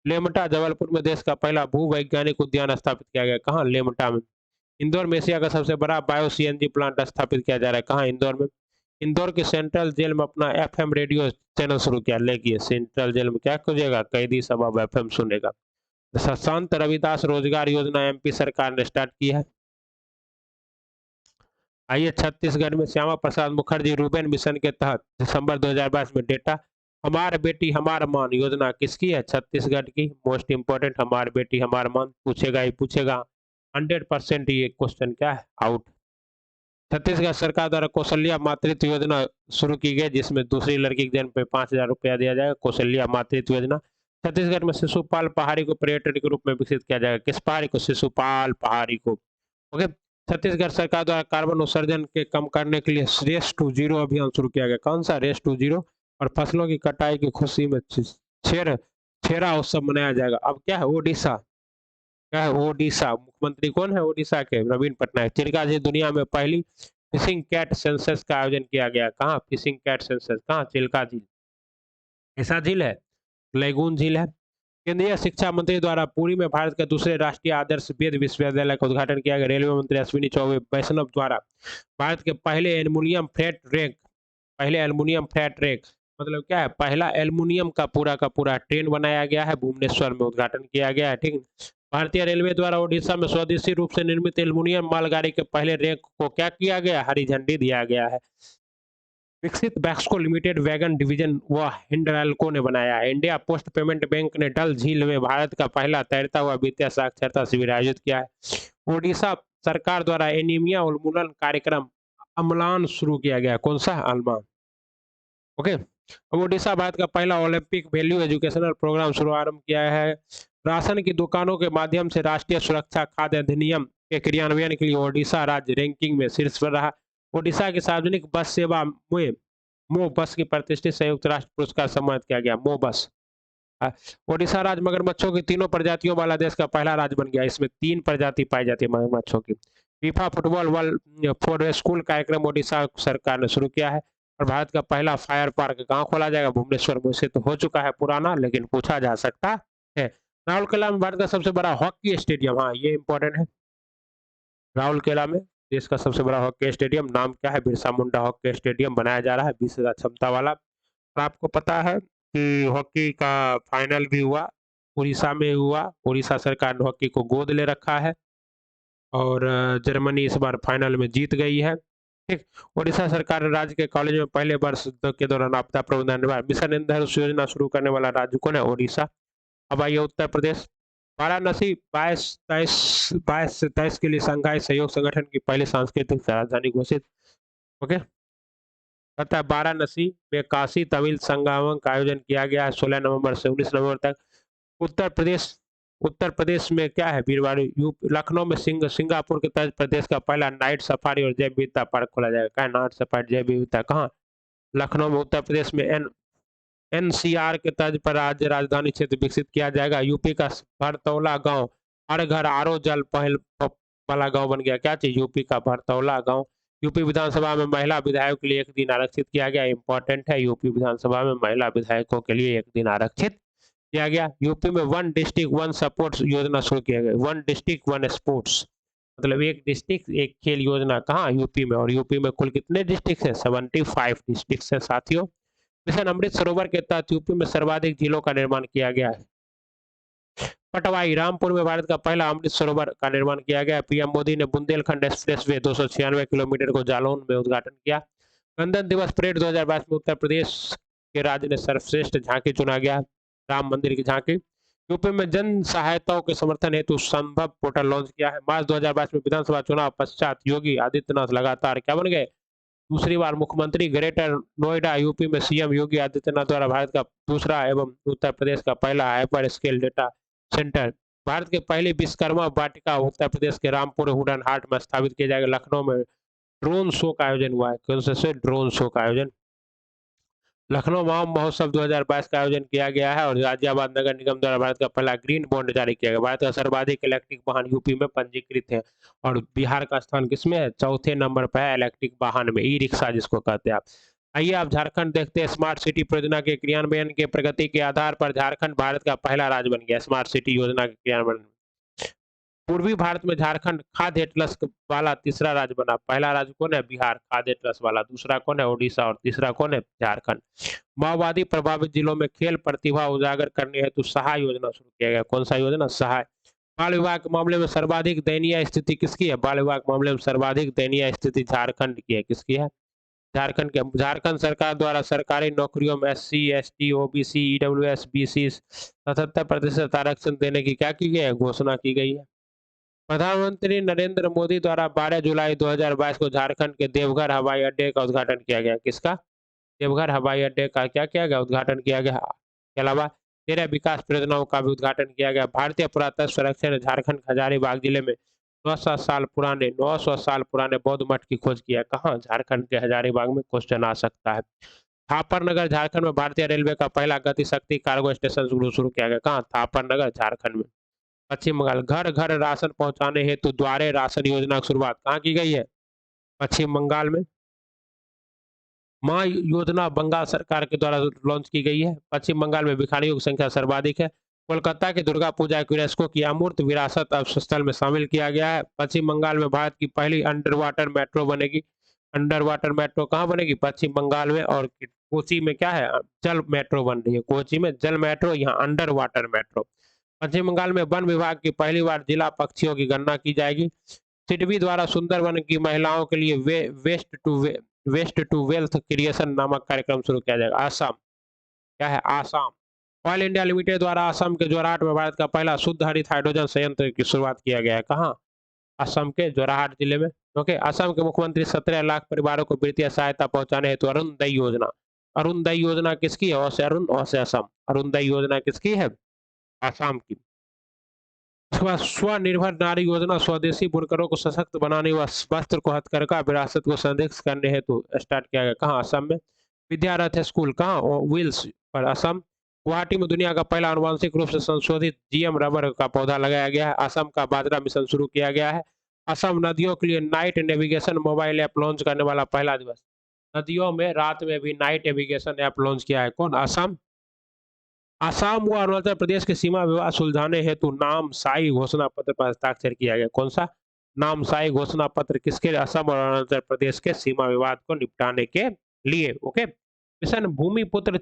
A: लेमटा जबलपुर में देश का पहला भू वैज्ञानिक उद्यान स्थापित किया गया। कहाँ? लेमटा में। इंदौर में एशिया का सबसे बड़ा बायो सीएनजी प्लांट स्थापित किया जा रहा है। कहाँ? इंदौर में। इंदौर के सेंट्रल जेल में अपना एफएम रेडियो चैनल शुरू किया। लेकिन सेंट्रल जेल में क्या खोजेगा? कैदी सब अब एफएम सुनेगा। संत रविदास रोजगार योजना एमपी सरकार ने स्टार्ट की है। आइए छत्तीसगढ़ में श्यामा प्रसाद मुखर्जी रूबेन मिशन के तहत दिसंबर 2022 में डेटा हमार बेटी हमार मान योजना किसकी है? छत्तीसगढ़ की। मोस्ट इंपोर्टेंट, हमार बेटी हमार मान पूछेगा ही पूछेगा। 100% ये क्वेश्चन क्या है? आउट। छत्तीसगढ़ सरकार द्वारा कौशल्या मातृत्व योजना शुरू की गई, जिसमें दूसरी लड़की के जन्म पे 5,000 रुपया दिया जाएगा। कौशल्या मातृत्व योजना। छत्तीसगढ़ में शिशुपाल पहाड़ी को पर्यटन के रूप में विकसित किया जाएगा। किस पहाड़ी को? शिशुपाल पहाड़ी को। ओके। छत्तीसगढ़ सरकार द्वारा कार्बन उत्सर्जन के कम करने के लिए रेस टू जीरो अभियान शुरू किया गया। कौन सा? Race to zero. और फसलों की कटाई की खुशी में छेर छेरा उत्सव मनाया जाएगा। अब क्या है? ओडिशा। क्या है? ओडिशा। मुख्यमंत्री कौन है ओडिशा के? नवीन पटनायक। चिल्का झील दुनिया में पहली फिशिंग कैट सेंसस का आयोजन किया गया। कहाँ? फिशिंग कैट सेंसस कहाँ? चिल्का झील। ऐसा झील है? लेगून झील है। केंद्रीय शिक्षा मंत्री द्वारा पुरी में भारत के दूसरे राष्ट्रीय आदर्श वेद विश्वविद्यालय का उद्घाटन किया गया। रेलवे मंत्री अश्विनी चौबे वैष्णव द्वारा भारत के पहले एल्युमिनियम फ्लैट रेक मतलब क्या है? पहला एल्युमिनियम का पूरा ट्रेन बनाया गया है, भुवनेश्वर में उद्घाटन किया गया है। ठीक। भारतीय रेलवे द्वारा ओडिशा में स्वदेशी रूप से निर्मित एल्युमिनियम मालगाड़ी के पहले रेक को क्या किया गया? हरी झंडी दिया गया है। विकसित बैक्सको लिमिटेड वैगन डिवीजन व हिंडाल्को ने बनाया है। इंडिया पोस्ट पेमेंट बैंक ने डल झील में भारत का पहला तैरता हुआ वित्तीय साक्षरता शिविर आयोजित किया है। ओडिशा सरकार द्वारा एनीमिया उन्मूलन कार्यक्रम अम्लान शुरू किया गया। कौन सा? अम्लान। ओके। अब ओडिशा भारत का पहला ओलंपिक वैल्यू एजुकेशनल प्रोग्राम शुभारंभ किया है। राशन की दुकानों के माध्यम से राष्ट्रीय सुरक्षा खाद्य अधिनियम के क्रियान्वयन के लिए ओडिशा राज्य रैंकिंग में शीर्ष पर रहा। ओडिशा की सार्वजनिक बस सेवा में मो बस की प्रतिष्ठित संयुक्त राष्ट्र पुरस्कार सम्मानित किया गया। मो बस। अ, ओडिशा राज्य मगरमच्छों की तीनों प्रजातियों वाला देश का पहला राज्य बन गया। इसमें 3 प्रजाति पाई जाती है मगरमच्छों की। FIFA football world for school कार्यक्रम ओडिशा सरकार ने शुरू किया है। और भारत का पहला फायर पार्क कहाँ खोला जाएगा? भुवनेश्वर में। से तो हो चुका है पुराना, लेकिन पूछा जा सकता है। राउरकेला में भारत का सबसे बड़ा हॉकी स्टेडियम, हाँ ये इंपॉर्टेंट है। राउरकेला में देश का सबसे बड़ा हॉकी स्टेडियम, नाम क्या है? बिरसा मुंडा हॉकी स्टेडियम बनाया जा रहा है, 20,000 क्षमता वाला। और आपको पता है कि हॉकी का फाइनल भी हुआ, उड़ीसा में हुआ। उड़ीसा सरकार ने हॉकी को गोद ले रखा है और जर्मनी इस बार फाइनल में जीत गई है। ठीक। उड़ीसा सरकार ने राज्य के कॉलेज में पहले वर्ष के दौरान आपदा प्रबंधन विभाग मिशन इंद्रधनुष योजना शुरू करने वाला राज्य कौन है? ओडिशा। अब आइए उत्तर प्रदेश। वाराणसी 22 से 23 के लिए शंघाई सहयोग संगठन की पहली सांस्कृतिक राजधानी घोषित। ओके। पता है वाराणसी में काशी तमिल संगमम का आयोजन किया गया है 16 नवंबर से 19 नवंबर तक। उत्तर प्रदेश। उत्तर प्रदेश में क्या है? वीरवाड़ी। लखनऊ में सिंगापुर के तर्ज प्रदेश का पहला नाइट सफारी और जैव विविधता पार्क खोला जाएगा। क्या है? नाइट सफारी जैव विविधता कहाँ? लखनऊ में। उत्तर प्रदेश में एनसीआर के तर्ज पर राज्य राजधानी क्षेत्र विकसित किया जाएगा। यूपी का भरतौला गांव हर घर आरो जल पहल वाला गांव बन गया। क्या चीज? यूपी का भरतौला गांव। यूपी विधानसभा में महिला विधायकों के लिए 1 दिन आरक्षित किया गया। इंपॉर्टेंट है, यूपी विधानसभा में महिला विधायकों के लिए 1 दिन आरक्षित किया गया। यूपी में 1 डिस्ट्रिक्ट 1 स्पोर्ट्स योजना शुरू किया गया। 1 डिस्ट्रिक्ट 1 स्पोर्ट्स मतलब 1 डिस्ट्रिक्ट 1 खेल योजना। कहाँ? यूपी में। और यूपी में कुल कितने डिस्ट्रिक्ट हैं? 75 डिस्ट्रिक्ट हैं साथियों। मिशन अमृत सरोवर के तहत यूपी में सर्वाधिक झीलों का निर्माण किया गया है। पटवाई रामपुर में भारत का पहला अमृत सरोवर का निर्माण किया गया। पीएम मोदी ने बुंदेलखंड एक्सप्रेसवे 296 किलोमीटर को जालौन में उद्घाटन किया। गणतंत्र दिवस परेड 2022 में उत्तर प्रदेश के राज्य ने सर्वश्रेष्ठ झांकी चुना गया। राम मंदिर की झांकी। यूपी में जन सहायताओं के समर्थन हेतु संभव पोर्टल लॉन्च किया है। मार्च 2022 में विधानसभा चुनाव पश्चात योगी आदित्यनाथ लगातार क्या बन गए? दूसरी बार मुख्यमंत्री। ग्रेटर नोएडा यूपी में सीएम योगी आदित्यनाथ द्वारा भारत का दूसरा एवं उत्तर प्रदेश का पहला hyper scale data centre, Bharat के पहले विश्वकर्मा वाटिका उत्तर प्रदेश के रामपुर हुडन हाट में स्थापित किया जाएगा। लखनऊ में ड्रोन शो का आयोजन हुआ है। कौन से ड्रोन शो का आयोजन? लखनऊ वाम महोत्सव 2022 का आयोजन किया गया है। और गाजियाबाद नगर निगम द्वारा भारत का पहला ग्रीन बॉन्ड जारी किया गया। भारत का सर्वाधिक इलेक्ट्रिक वाहन यूपी में पंजीकृत है। और बिहार का स्थान किसमें है? चौथे नंबर पर है इलेक्ट्रिक वाहन में, ई रिक्शा जिसको कहते हैं आप। आइए आप झारखंड देखते हैं। स्मार्ट सिटी परियोजना के क्रियान्वयन के प्रगति के आधार पर झारखंड भारत का पहला राज्य बन गया। स्मार्ट सिटी योजना के क्रियान्वयन पूर्वी भारत में झारखंड खाद्य ट्रस्ट वाला तीसरा राज्य बना। पहला राज्य कौन है? बिहार खाद्य ट्रस्ट वाला। दूसरा कौन है? ओडिशा। और तीसरा कौन है? झारखंड। माओवादी प्रभावित जिलों में खेल प्रतिभा उजागर करने हेतु सहाय योजना शुरू किया गया। कौन सा योजना? सहाय। बाल विवाह के मामले में सर्वाधिक दयनीय स्थिति किसकी है? बाल विवाह के मामले में सर्वाधिक दयनीय स्थिति झारखंड की है। किसकी है? झारखंड सरकार द्वारा सरकारी नौकरियों में SC, ST, OBC, EWS, BC 77% आरक्षण देने की क्या की गई है? घोषणा की गई है। प्रधानमंत्री नरेंद्र मोदी द्वारा 12 जुलाई 2022 को झारखंड के देवघर हवाई अड्डे का उद्घाटन किया गया। किसका? देवघर हवाई अड्डे का क्या किया गया? उद्घाटन किया गया। के अलावा 13 विकास परियोजनाओं का भी उद्घाटन किया गया। भारतीय पुरातत्व सर्वेक्षण ने झारखंड के हजारीबाग जिले में 900 साल पुराने बौद्ध मठ की खोज की है। कहाँ? झारखंड के हजारीबाग में। क्वेश्चन आ सकता है। थापर नगर झारखंड में भारतीय रेलवे का पहला गति शक्ति कार्गो स्टेशन शुरू किया गया। कहाँ? थापर नगर झारखंड में। पश्चिम बंगाल घर घर राशन पहुंचाने हेतु द्वारे राशन योजना की शुरुआत कहाँ की गई है? पश्चिम बंगाल में। माँ योजना बंगाल सरकार के द्वारा लॉन्च की गई है। पश्चिम बंगाल में भिखारियों की संख्या सर्वाधिक है। कोलकाता की दुर्गा पूजा को यूनेस्को की अमूर्त विरासत स्थल में शामिल किया गया है। पश्चिम बंगाल में भारत की पहली अंडर वाटर मेट्रो बनेगी। अंडर वाटर मेट्रो कहाँ बनेगी? पश्चिम बंगाल में। और कोची में क्या है? जल मेट्रो बन रही है। कोची में जल मेट्रो, यहाँ अंडर वाटर मेट्रो। पश्चिम बंगाल में वन विभाग की पहली बार जिला पक्षियों की गणना की जाएगी। सिडबी द्वारा सुंदरवन की महिलाओं के लिए वेस्ट टू वेल्थ क्रिएशन नामक कार्यक्रम शुरू किया जाएगा। आसाम। क्या है? आसाम। ऑयल इंडिया लिमिटेड द्वारा आसाम के जोरहाट में भारत का पहला शुद्ध हरित हाइड्रोजन संयंत्र की शुरुआत किया गया है। कहाँ? असम के जोरहाट जिले में। ओके। असम के मुख्यमंत्री 17 लाख परिवारों को वित्तीय सहायता पहुंचाने हेतु अरुणोदय योजना। अरुणोदय योजना किसकी है? और से अरुण, और से असम। अरुणोदय योजना किसकी है? आसाम की। स्वनिर्भर नारी योजना स्वदेशी बुनकरों को सशक्त बनाने व वस्त्र को हथकरघा विरासत को संरक्षित करने हेतु स्टार्ट किया गया। कहाँ? असम में। विद्यारथ स्कूल कहाँ? व्हील्स पर, असम। गुवाहाटी में दुनिया का पहला आनुवांशिक रूप से संशोधित जीएम रबर का पौधा लगाया गया है। असम का बाजरा मिशन शुरू किया गया है। असम नदियों के लिए night navigation mobile app launch करने वाला पहला दिवस। नदियों में रात में भी नाइट नेविगेशन ऐप लॉन्च किया है। कौन? असम। असम व अरुणाचल प्रदेश के सीमा विवाद सुलझाने हेतु नामसाई घोषणा पत्र पर हस्ताक्षर किया गया। कौन सा? नामसाई घोषणा पत्र किसके? असम और अरुणाचल प्रदेश के सीमा विवाद को निपटाने के लिए। ओके। मिशन भूमिपुत्र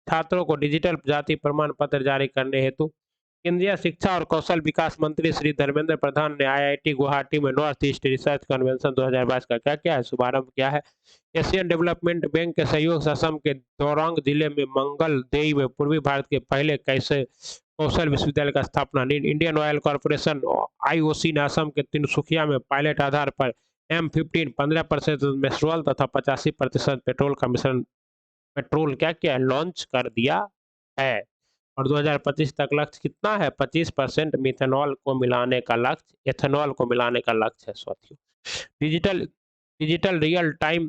A: छात्रों को डिजिटल जाति प्रमाण पत्र जारी करने हेतु केंद्रीय शिक्षा और कौशल विकास मंत्री श्री धर्मेंद्र प्रधान ने आईआईटी गुवाहाटी में नॉर्थ ईस्ट रिसर्च कन्वेंशन 2022 का क्या किया है? शुभारंभ किया है। एशियन डेवलपमेंट बैंक के सहयोग से असम के दौरांग जिले में मंगलदेई में पूर्वी भारत के पहले कैसे कौशल विश्वविद्यालय का स्थापना। इंडियन ऑयल कॉर्पोरेशन आईओसी ने असम के तिनसुकिया में पायलट आधार पर M15 15% मेस्ट्रोल तथा 85% पेट्रोल का मिश्रण पेट्रोल क्या किया? लॉन्च कर दिया है। और 2025 तक लक्ष्य कितना है? 25% मिथेनॉल को मिलाने का लक्ष्य, एथेनॉल को मिलाने का लक्ष्य है साथियों। Digital digital real time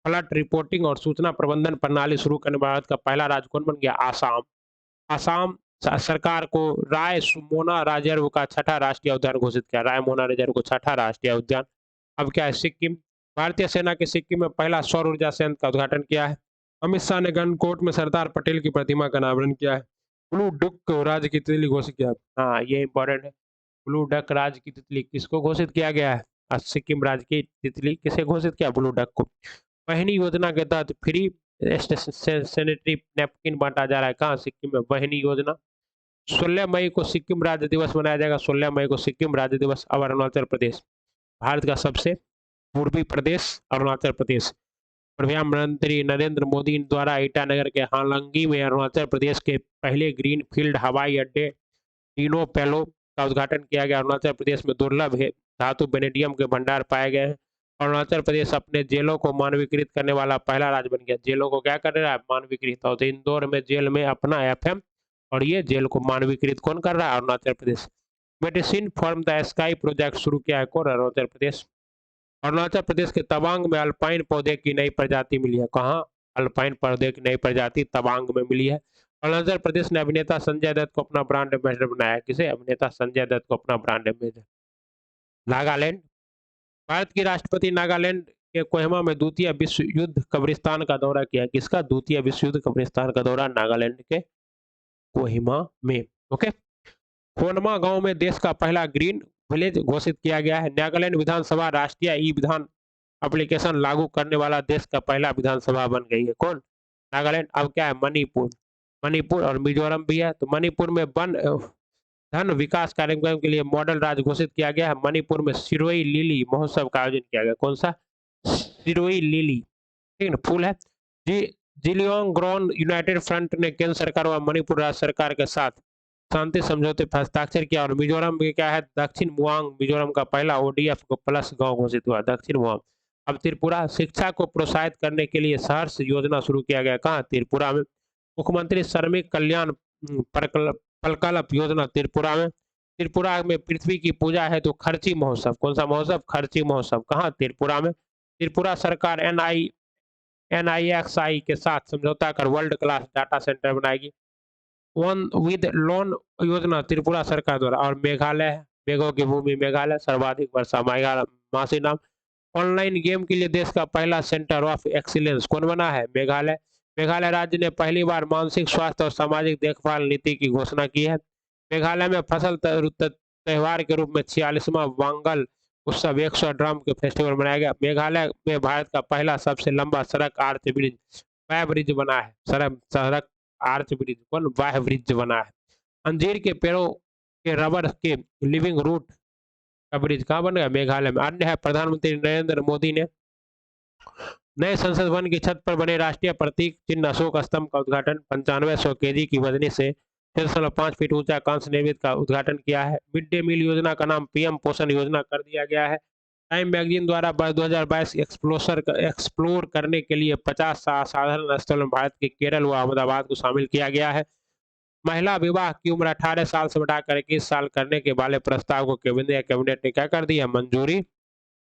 A: flood reporting और सूचना प्रबंधन प्रणाली शुरू करने भारत का पहला राज्य कौन बन गया? आसाम। आसाम सरकार को रायमोना रिजर्व का छठा राष्ट्रीय उद्यान घोषित किया। रायमोना रिजर्व को छठा राष्ट्रीय उद्यान। अब क्या है? सिक्किम। भारतीय सेना के सिक्किम में पहला सौर ऊर्जा संयंत्र का उद्घाटन किया है। अमित शाह ने गनकोट में सरदार पटेल की प्रतिमा का अनावरण किया है। ब्लू डक को राज्य की तितली घोषित किया। हाँ, ये इंपॉर्टेंट है। ब्लू डक राज्य की तितली किसको घोषित किया गया है? सिक्किम राज्य की तितली किसे घोषित किया? ब्लू डक को। वहनी योजना के तहत फ्री सैनिटरी नैपकिन बांटा जा रहा है। कहाँ? सिक्किम में। वहनी योजना। 16 मई को सिक्किम राज्य दिवस मनाया जाएगा। 16 मई को सिक्किम राज्य दिवस। अब अरुणाचल प्रदेश, भारत का सबसे पूर्वी प्रदेश अरुणाचल प्रदेश। प्रधानमंत्री नरेंद्र मोदी द्वारा ईटानगर के हालंगी में अरुणाचल प्रदेश के पहले ग्रीन फील्ड हवाई अड्डे टीनो पेलो का उद्घाटन किया गया। अरुणाचल प्रदेश में दुर्लभ धातु वेनेडियम के भंडार पाए गए हैं। अरुणाचल प्रदेश अपने जेलों को मानवीकृत करने वाला पहला राज्य बन गया। जेलों को क्या कर रहा है? मानवीकृत। और इंदौर में जेल में अपना एफएम, और ये जेल को मानवीकृत कौन कर रहा है? Arunachal Pradesh. Medicine from the sky project शुरू किया है। कौन? अरुणाचल प्रदेश। अरुणाचल प्रदेश के तवांग में अल्पाइन पौधे की नई प्रजाति मिली है। कहाँ? अल्पाइन पौधे की नई प्रजाति तवांग में मिली है। अरुणाचल प्रदेश ने अभिनेता संजय दत्त को अपना ब्रांड एम्बेसडर बनाया है। किसे? अभिनेता संजय दत्त को अपना ब्रांड एम्बेसडर। नागालैंड। भारत की राष्ट्रपति नागालैंड के कोहिमा में द्वितीय विश्व युद्ध कब्रिस्तान का दौरा किया। किसका? द्वितीय विश्व युद्ध कब्रिस्तान का दौरा नागालैंड के कोहिमा में। ओके। कोनमा गांव में देश का पहला ग्रीन विलेज घोषित किया गया है। नागालैंड विधानसभा राष्ट्रीय ई विधान एप्लीकेशन लागू करने वाला देश का पहला विधानसभा बन गई है। कौन? नागालैंड। अब क्या है? मणिपुर। मणिपुर और मिजोरम भी है। तो मणिपुर में वन धन विकास कार्यक्रम के लिए मॉडल राज्य घोषित किया गया है। मणिपुर में सिरोही लिली महोत्सव का आयोजन किया गया। कौन सा? सिरोही लिली, ठीक है ना, फूल है। जी जिलियांग ग्रोन यूनाइटेड फ्रंट ने केंद्र सरकार व मणिपुर राज्य सरकार के साथ शांति समझौते पर हस्ताक्षर किया। और मिजोरम में क्या है? दक्षिण मुआंग मिजोरम का पहला ओडीएफ प्लस गांव घोषित हुआ, दक्षिण मुआंग। अब त्रिपुरा, शिक्षा को प्रोत्साहित करने के लिए सहर्ष योजना शुरू किया गया। कहाँ? त्रिपुरा में। मुख्यमंत्री श्रमिक कल्याण प्रकल्प योजना त्रिपुरा में। त्रिपुरा में पृथ्वी की पूजा है तो खर्ची महोत्सव। कौन सा महोत्सव? खर्ची महोत्सव। कहाँ? त्रिपुरा में। त्रिपुरा सरकार एनआईएक्सआई के साथ समझौता कर वर्ल्ड क्लास डाटा सेंटर बनाएगी। वन विद लोन योजना त्रिपुरा सरकार द्वारा। और मेघालय है, मेघों की भूमि मेघालय, सर्वाधिक वर्षा मासी नाम। ऑनलाइन गेम के लिए देश का पहला सेंटर ऑफ एक्सीलेंस कौन बना है? मेघालय। मेघालय राज्य ने पहली बार मानसिक स्वास्थ्य और सामाजिक देखभाल नीति की घोषणा की है। मेघालय में फसल त्योहार के रूप में 46वां वांगल उत्सव 100 ड्रम के फेस्टिवल मनाया गया। मेघालय में भारत का पहला सबसे लंबा सड़क आर्च ब्रिज वाह ब्रिज बना है। सड़क सड़क आर्च ब्रिज कौन? वाह ब्रिज बना है। अंजीर के पेड़ों के रबर के लिविंग रूट का ब्रिज कहाँ बन गया? मेघालय में। अन्य है, प्रधानमंत्री नरेंद्र मोदी ने नए संसद भवन की छत पर बने राष्ट्रीय प्रतीक चिन्ह अशोक स्तंभ का उद्घाटन। 9500 केजी की वजनी से 6.5 फीट ऊंचा कांस्य निर्मित का उद्घाटन किया है। मिड डे मील योजना का नाम पीएम पोषण योजना कर दिया गया है। टाइम मैगजीन द्वारा 2022 एक्सप्लोर करने के लिए 50 साधारण स्थल में भारत के केरल व अहमदाबाद को शामिल किया गया है। महिला विवाह की उम्र 18 साल से बढ़ाकर 21 साल करने के वाले प्रस्ताव को केंद्रीय कैबिनेट ने क्या कर दिया? मंजूरी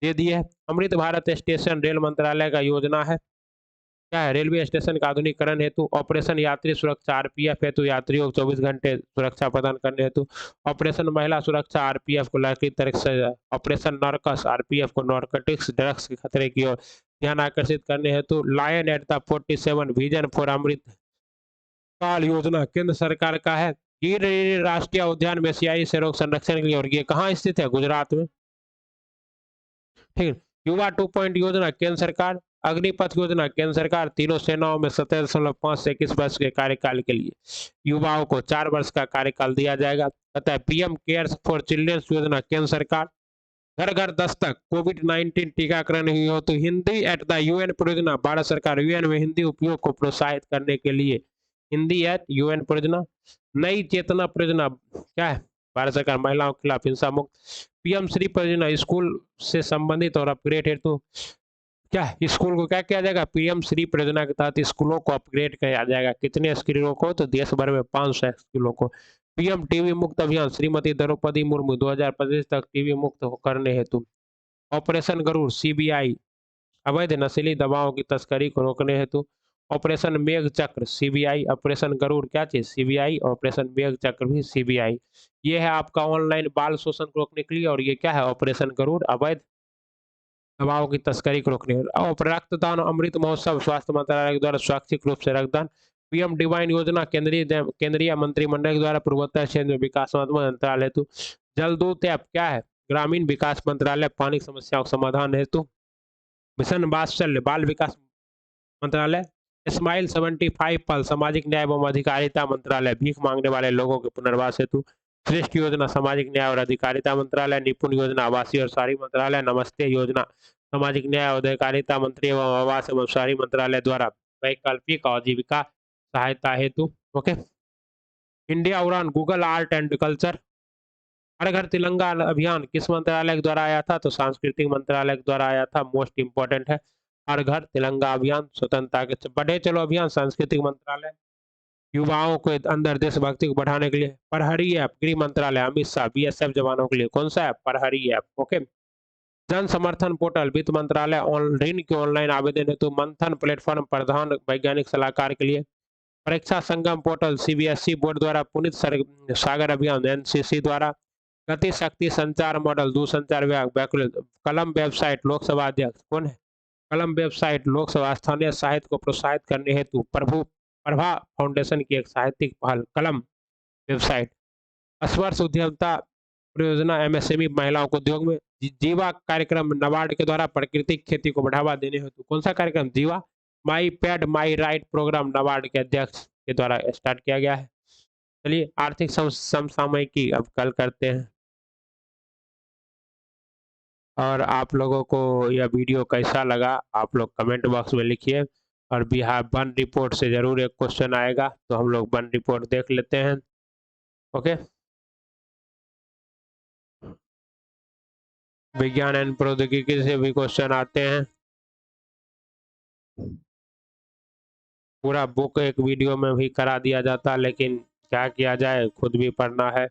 A: दे दी है। अमृत भारत स्टेशन रेल मंत्रालय का योजना है। क्या है? रेलवे स्टेशन का आधुनिकीकरण हेतु। ऑपरेशन यात्री सुरक्षा आरपीएफ हेतु यात्रियों को 24 घंटे सुरक्षा प्रदान करने हेतु। ऑपरेशन महिला सुरक्षा आरपीएफ को लड़की तरफ से। ऑपरेशन नॉर्कस आरपीएफ को नॉर्कोटिक्स ड्रग्स के खतरे की ओर ध्यान आकर्षित करने हेतु। Lion at the 47 vision for Amrit Kaal योजना केंद्र सरकार का है। गिर राष्ट्रीय उद्यान में सियाई से रोग संरक्षण के लिए, और ये कहाँ स्थित है? गुजरात में, ठीक है। युवा 2 योजना केंद्र सरकार। अग्निपथ योजना केंद्र सरकार। तीनों सेनाओं में 17.5 से 21 वर्ष के कार्यकाल के लिए युवाओं को 4 वर्ष का कार्यकाल दिया जाएगा। तथा पीएम केयर्स फॉर चिल्ड्रंस योजना केंद्र सरकार। घर घर दस्तक कोविड-19 टीकाकरण ही हो तो हिंदी एट द यूएन परियोजना। भारत सरकार यूएन में हिंदी उपयोग को प्रोत्साहित करने के लिए हिंदी एट यूएन परियोजना। नई चेतना परियोजना क्या है? भारत सरकार महिलाओं के खिलाफ हिंसा मुक्त। पीएम श्री परियोजना स्कूल से संबंधित और अपग्रेड हेतु क्या है? स्कूल को क्या किया जाएगा? पीएम श्री परियोजना के तहत स्कूलों को अपग्रेड किया जाएगा। कितने स्कूलों को? तो देश भर में 500 स्कूलों को। पीएम टीबी मुक्त अभियान। श्रीमती द्रौपदी मुर्मू 2025 तक टीबी मुक्त करने हेतु। ऑपरेशन गरुड़ सीबीआई अवैध नशीली दवाओं की तस्करी को रोकने हेतु। ऑपरेशन मेघ चक्र सीबीआई। ऑपरेशन गरुड़ क्या चीज? सीबीआई। ऑपरेशन मेघ चक्र भी सीबीआई। ये है आपका ऑनलाइन बाल शोषण को रोकने के लिए, और ये क्या है? ऑपरेशन गरुड़ अवैध दवाओं की तस्करी को रोकने। और रक्तदान अमृत महोत्सव स्वास्थ्य मंत्रालय द्वारा स्वैच्छिक रूप से रक्तदान। पीएम डिवाइन योजना केंद्रीय मंत्रिमंडल के द्वारा पूर्वोत्तर क्षेत्र में विकासात्मक अंतराल हेतु। जलदूत ऐप क्या है? ग्रामीण विकास मंत्रालय पानी की समस्याओं का समाधान हेतु। मिशन वात्सल्य बाल विकास मंत्रालय। स्माइल 75 पल सामाजिक न्याय एवं अधिकारिता मंत्रालय भीख मांगने वाले लोगों के पुनर्वास हेतु। श्रेष्ठ योजना सामाजिक न्याय और अधिकारिता मंत्रालय। निपुण योजना आवासीय और शहरी मंत्रालय। नमस्ते योजना सामाजिक न्याय और अधिकारिता मंत्री एवं आवास एवं शहरी मंत्रालय द्वारा वैकल्पिक आजीविका सहायता हेतु। ओके। इंडिया उड़ान गूगल आर्ट एंड कल्चर। हर घर तिरंगा अभियान किस मंत्रालय के द्वारा आया था? तो सांस्कृतिक मंत्रालय के द्वारा आया था। मोस्ट इंपॉर्टेंट है हर घर तिरंगा अभियान। स्वतंत्रता के बढ़े चलो अभियान सांस्कृतिक मंत्रालय। युवाओं के अंदर देशभक्ति को बढ़ाने के लिए प्रहरी ऐप गृह मंत्रालय अमित शाह बीएसएफ जवानों के लिए। कौन सा ऐप? प्रहरी ऐप। ओके। जन समर्थन पोर्टल वित्त मंत्रालय ऋण के ऑनलाइन आवेदन हेतु। मंथन प्लेटफॉर्म प्रधान वैज्ञानिक सलाहकार के लिए। परीक्षा संगम पोर्टल सीबीएसई बोर्ड द्वारा पुनित सागर अभियान एनसीसी द्वारा। गति शक्ति संचार मॉडल दूरसंचार विभाग। कलम वेबसाइट लोकसभा अध्यक्ष कौन है? कलम वेबसाइट लोकसभा स्थानीय साहित्य को प्रोत्साहित करने हेतु प्रभा फाउंडेशन की एक साहित्यिक पहल कलम वेबसाइट। स्पर्श उद्यमता परियोजना एमएसएमई महिलाओं को उद्योग में। जीवा कार्यक्रम नाबार्ड के द्वारा प्राकृतिक खेती को बढ़ावा देने हेतु। कौन सा कार्यक्रम? Jiva. My pad my right programme NABARD के अध्यक्ष के द्वारा स्टार्ट किया गया है। चलिए आर्थिक समसामयिकी अब कल करते हैं। और आप लोगों को यह वीडियो कैसा लगा आप लोग कमेंट बॉक्स में लिखिए। और बिहार वन रिपोर्ट से ज़रूर एक क्वेश्चन आएगा, तो हम लोग वन रिपोर्ट देख लेते हैं। ओके, विज्ञान एंड प्रौद्योगिकी से भी क्वेश्चन आते हैं। पूरा बुक एक वीडियो में भी करा दिया जाता, लेकिन क्या किया जाए, खुद भी पढ़ना है।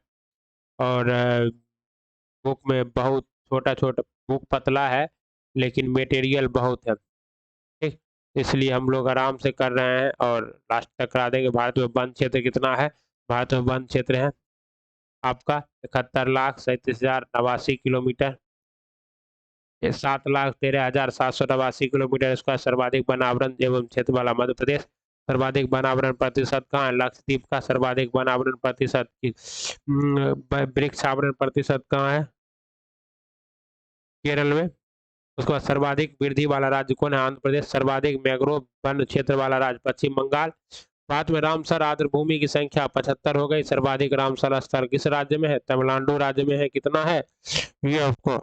A: और बुक में बहुत छोटा छोटा, बुक पतला है लेकिन मटेरियल बहुत है, ठीक। इसलिए हम लोग आराम से कर रहे हैं और लास्ट तक करा देंगे। भारत में वन क्षेत्र कितना है? भारत में वन क्षेत्र है आपका 71,37,089 किलोमीटर। 7,13,789 स्क्वायर। सर्वाधिक वनावरण एवं क्षेत्र वाला मध्य प्रदेश। सर्वाधिक वनावरण प्रतिशत कहाँ है? लक्षद्वीप का सर्वाधिक वनावरण प्रतिशत की वृक्षावरण प्रतिशत कहाँ है? केरल में। उसके बाद सर्वाधिक वृद्धि वाला राज्य कौन है? आंध्र प्रदेश। सर्वाधिक मैंग्रोव वन क्षेत्र वाला राज्य पश्चिम बंगाल। भारत में रामसर आर्द्र भूमि की संख्या 75 हो गई। सर्वाधिक रामसर स्थल किस राज्य में है? तमिलनाडु राज्य में है। कितना है? ये आपको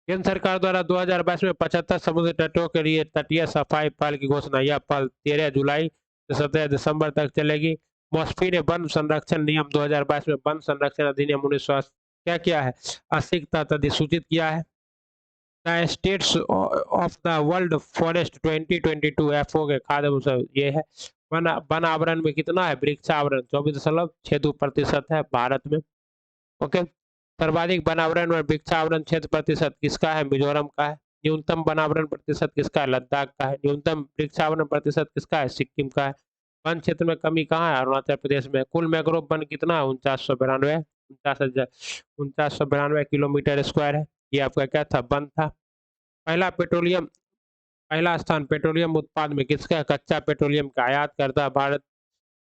A: केंद्र सरकार द्वारा 2022 में 75 समुद्र तटों के लिए तटीय सफाई पहल की घोषणा। यह पहल 13 जुलाई से 17 दिसंबर तक चलेगी। मॉस्फी ने वन संरक्षण नियम 2022 में वन संरक्षण अधिनियम 1980 क्या किया है? 80 के तहत अधिसूचित किया है। The states of the world forest 2022 FO के खाद्य ये है। वन आवरण में कितना है? वृक्षावरण 24.62% है भारत में। ओके, सर्वाधिक वनावरण और वृक्षावरण क्षेत्र प्रतिशत किसका है? मिजोरम का है। न्यूनतम वनावरण प्रतिशत किसका है? लद्दाख का है। न्यूनतम वृक्षावरण प्रतिशत किसका है? सिक्किम का है। वन क्षेत्र में कमी कहाँ है? अरुणाचल प्रदेश में। कुल मैंग्रोव वन कितना है? 4992 किलोमीटर स्क्वायर है। ये आपका क्या था? वन था। पहला पेट्रोलियम, पहला स्थान पेट्रोलियम उत्पाद में किसका है? कच्चा पेट्रोलियम का आयात करता है भारत।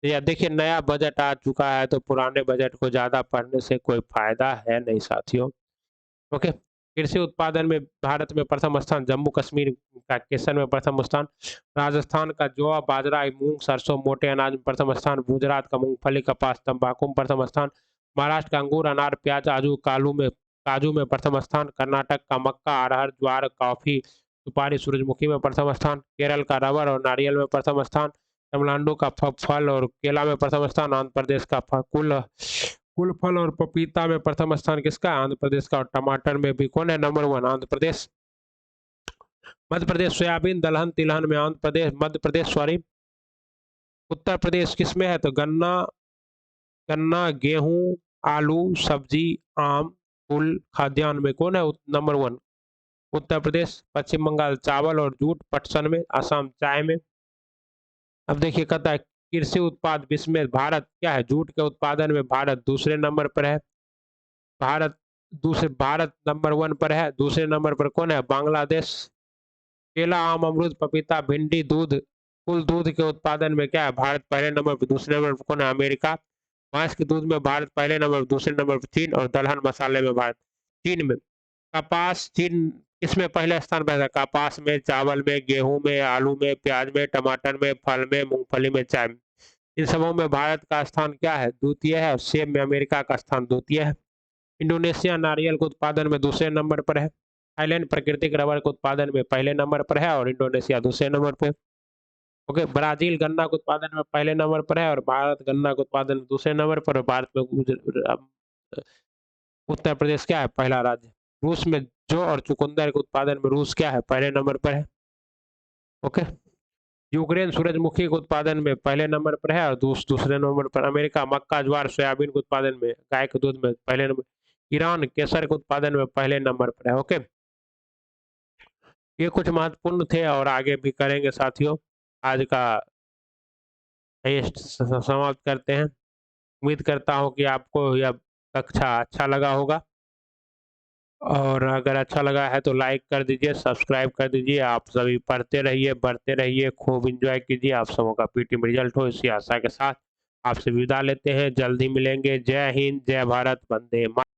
A: या देखिए नया बजट आ चुका है, तो पुराने बजट को ज़्यादा पढ़ने से कोई फायदा है नहीं साथियों। ओके, कृषि उत्पादन में भारत में प्रथम स्थान जम्मू कश्मीर का, केसर में प्रथम स्थान राजस्थान का, जौ बाजरा मूंग सरसों मोटे अनाज में प्रथम स्थान, गुजरात का मूंगफली कपास तंबाकू में प्रथम स्थान, महाराष्ट्र का अंगूर अनार प्याज काजू में प्रथम स्थान, कर्नाटक का मक्का अरहर ज्वार कॉफी सुपारी सूरजमुखी में प्रथम स्थान, केरल का रबर और नारियल में प्रथम स्थान, तमिलनाडु का फल और केला में प्रथम स्थान, आंध्र प्रदेश का कुल कुल फल और पपीता में प्रथम स्थान किसका? आंध्र प्रदेश का। और टमाटर में भी कौन है नंबर 1? आंध्र प्रदेश। मध्य प्रदेश सोयाबीन दलहन तिलहन में आंध्र प्रदेश, मध्य प्रदेश सॉरी। उत्तर प्रदेश किस में है? तो गन्ना गन्ना गेहूं आलू सब्जी आम फूल खाद्यान्न में कौन है नंबर 1? उत्तर प्रदेश। पश्चिम बंगाल चावल और जूट पटसन में, असम चाय में। अब देखिए कहता है कृषि उत्पाद विश्व में भारत क्या है? जूट के उत्पादन में भारत दूसरे नंबर पर है। भारत नंबर 1 पर है। दूसरे नंबर पर कौन है? बांग्लादेश। केला आम अमरूद पपीता भिंडी दूध, कुल दूध के उत्पादन में क्या है? भारत पहले नंबर पर। दूसरे नंबर पर कौन है? अमेरिका। भैंस के दूध में भारत पहले नंबर पर। दूसरे नंबर पर चीन। और दलहन मसाले में भारत चीन में। कपास चीन इसमें पहले स्थान पर है। कपास में, चावल में, गेहूं में, आलू में, प्याज में, टमाटर में, फल में, मूंगफली में, चाय में। इन सबों में भारत का स्थान क्या है? द्वितीय है। और सेब में अमेरिका का स्थान द्वितीय है। इंडोनेशिया नारियल के उत्पादन में दूसरे नंबर पर है। थाईलैंड प्राकृतिक रबर के उत्पादन में पहले नंबर पर है और इंडोनेशिया दूसरे नंबर पर। ओके, ब्राजील गन्ना के उत्पादन में पहले नंबर पर है और भारत गन्ना के उत्पादन में दूसरे नंबर पर। और भारत में उत्तर प्रदेश क्या है? पहला राज्य। रूस में जौ और चुकंदर के उत्पादन में रूस क्या है? पहले नंबर पर है। ओके, यूक्रेन सूरजमुखी के उत्पादन में पहले नंबर पर है और दूसरे नंबर पर। अमेरिका मक्का ज्वार सोयाबीन के उत्पादन में, गाय के दूध में पहले नंबर। ईरान केसर के उत्पादन में पहले नंबर पर है। ओके, ये कुछ महत्वपूर्ण थे और आगे भी करेंगे साथियों। आज का यही समाप्त करते हैं। उम्मीद करता हूँ कि आपको यह कक्षा अच्छा लगा होगा, और अगर अच्छा लगा है तो लाइक कर दीजिए, सब्सक्राइब कर दीजिए। आप सभी पढ़ते रहिए, बढ़ते रहिए, खूब एंजॉय कीजिए। आप सबों का पीटी में रिजल्ट हो, इसी आशा के साथ आपसे विदा लेते हैं। जल्द ही मिलेंगे। जय हिंद, जय भारत, वंदे मातरम।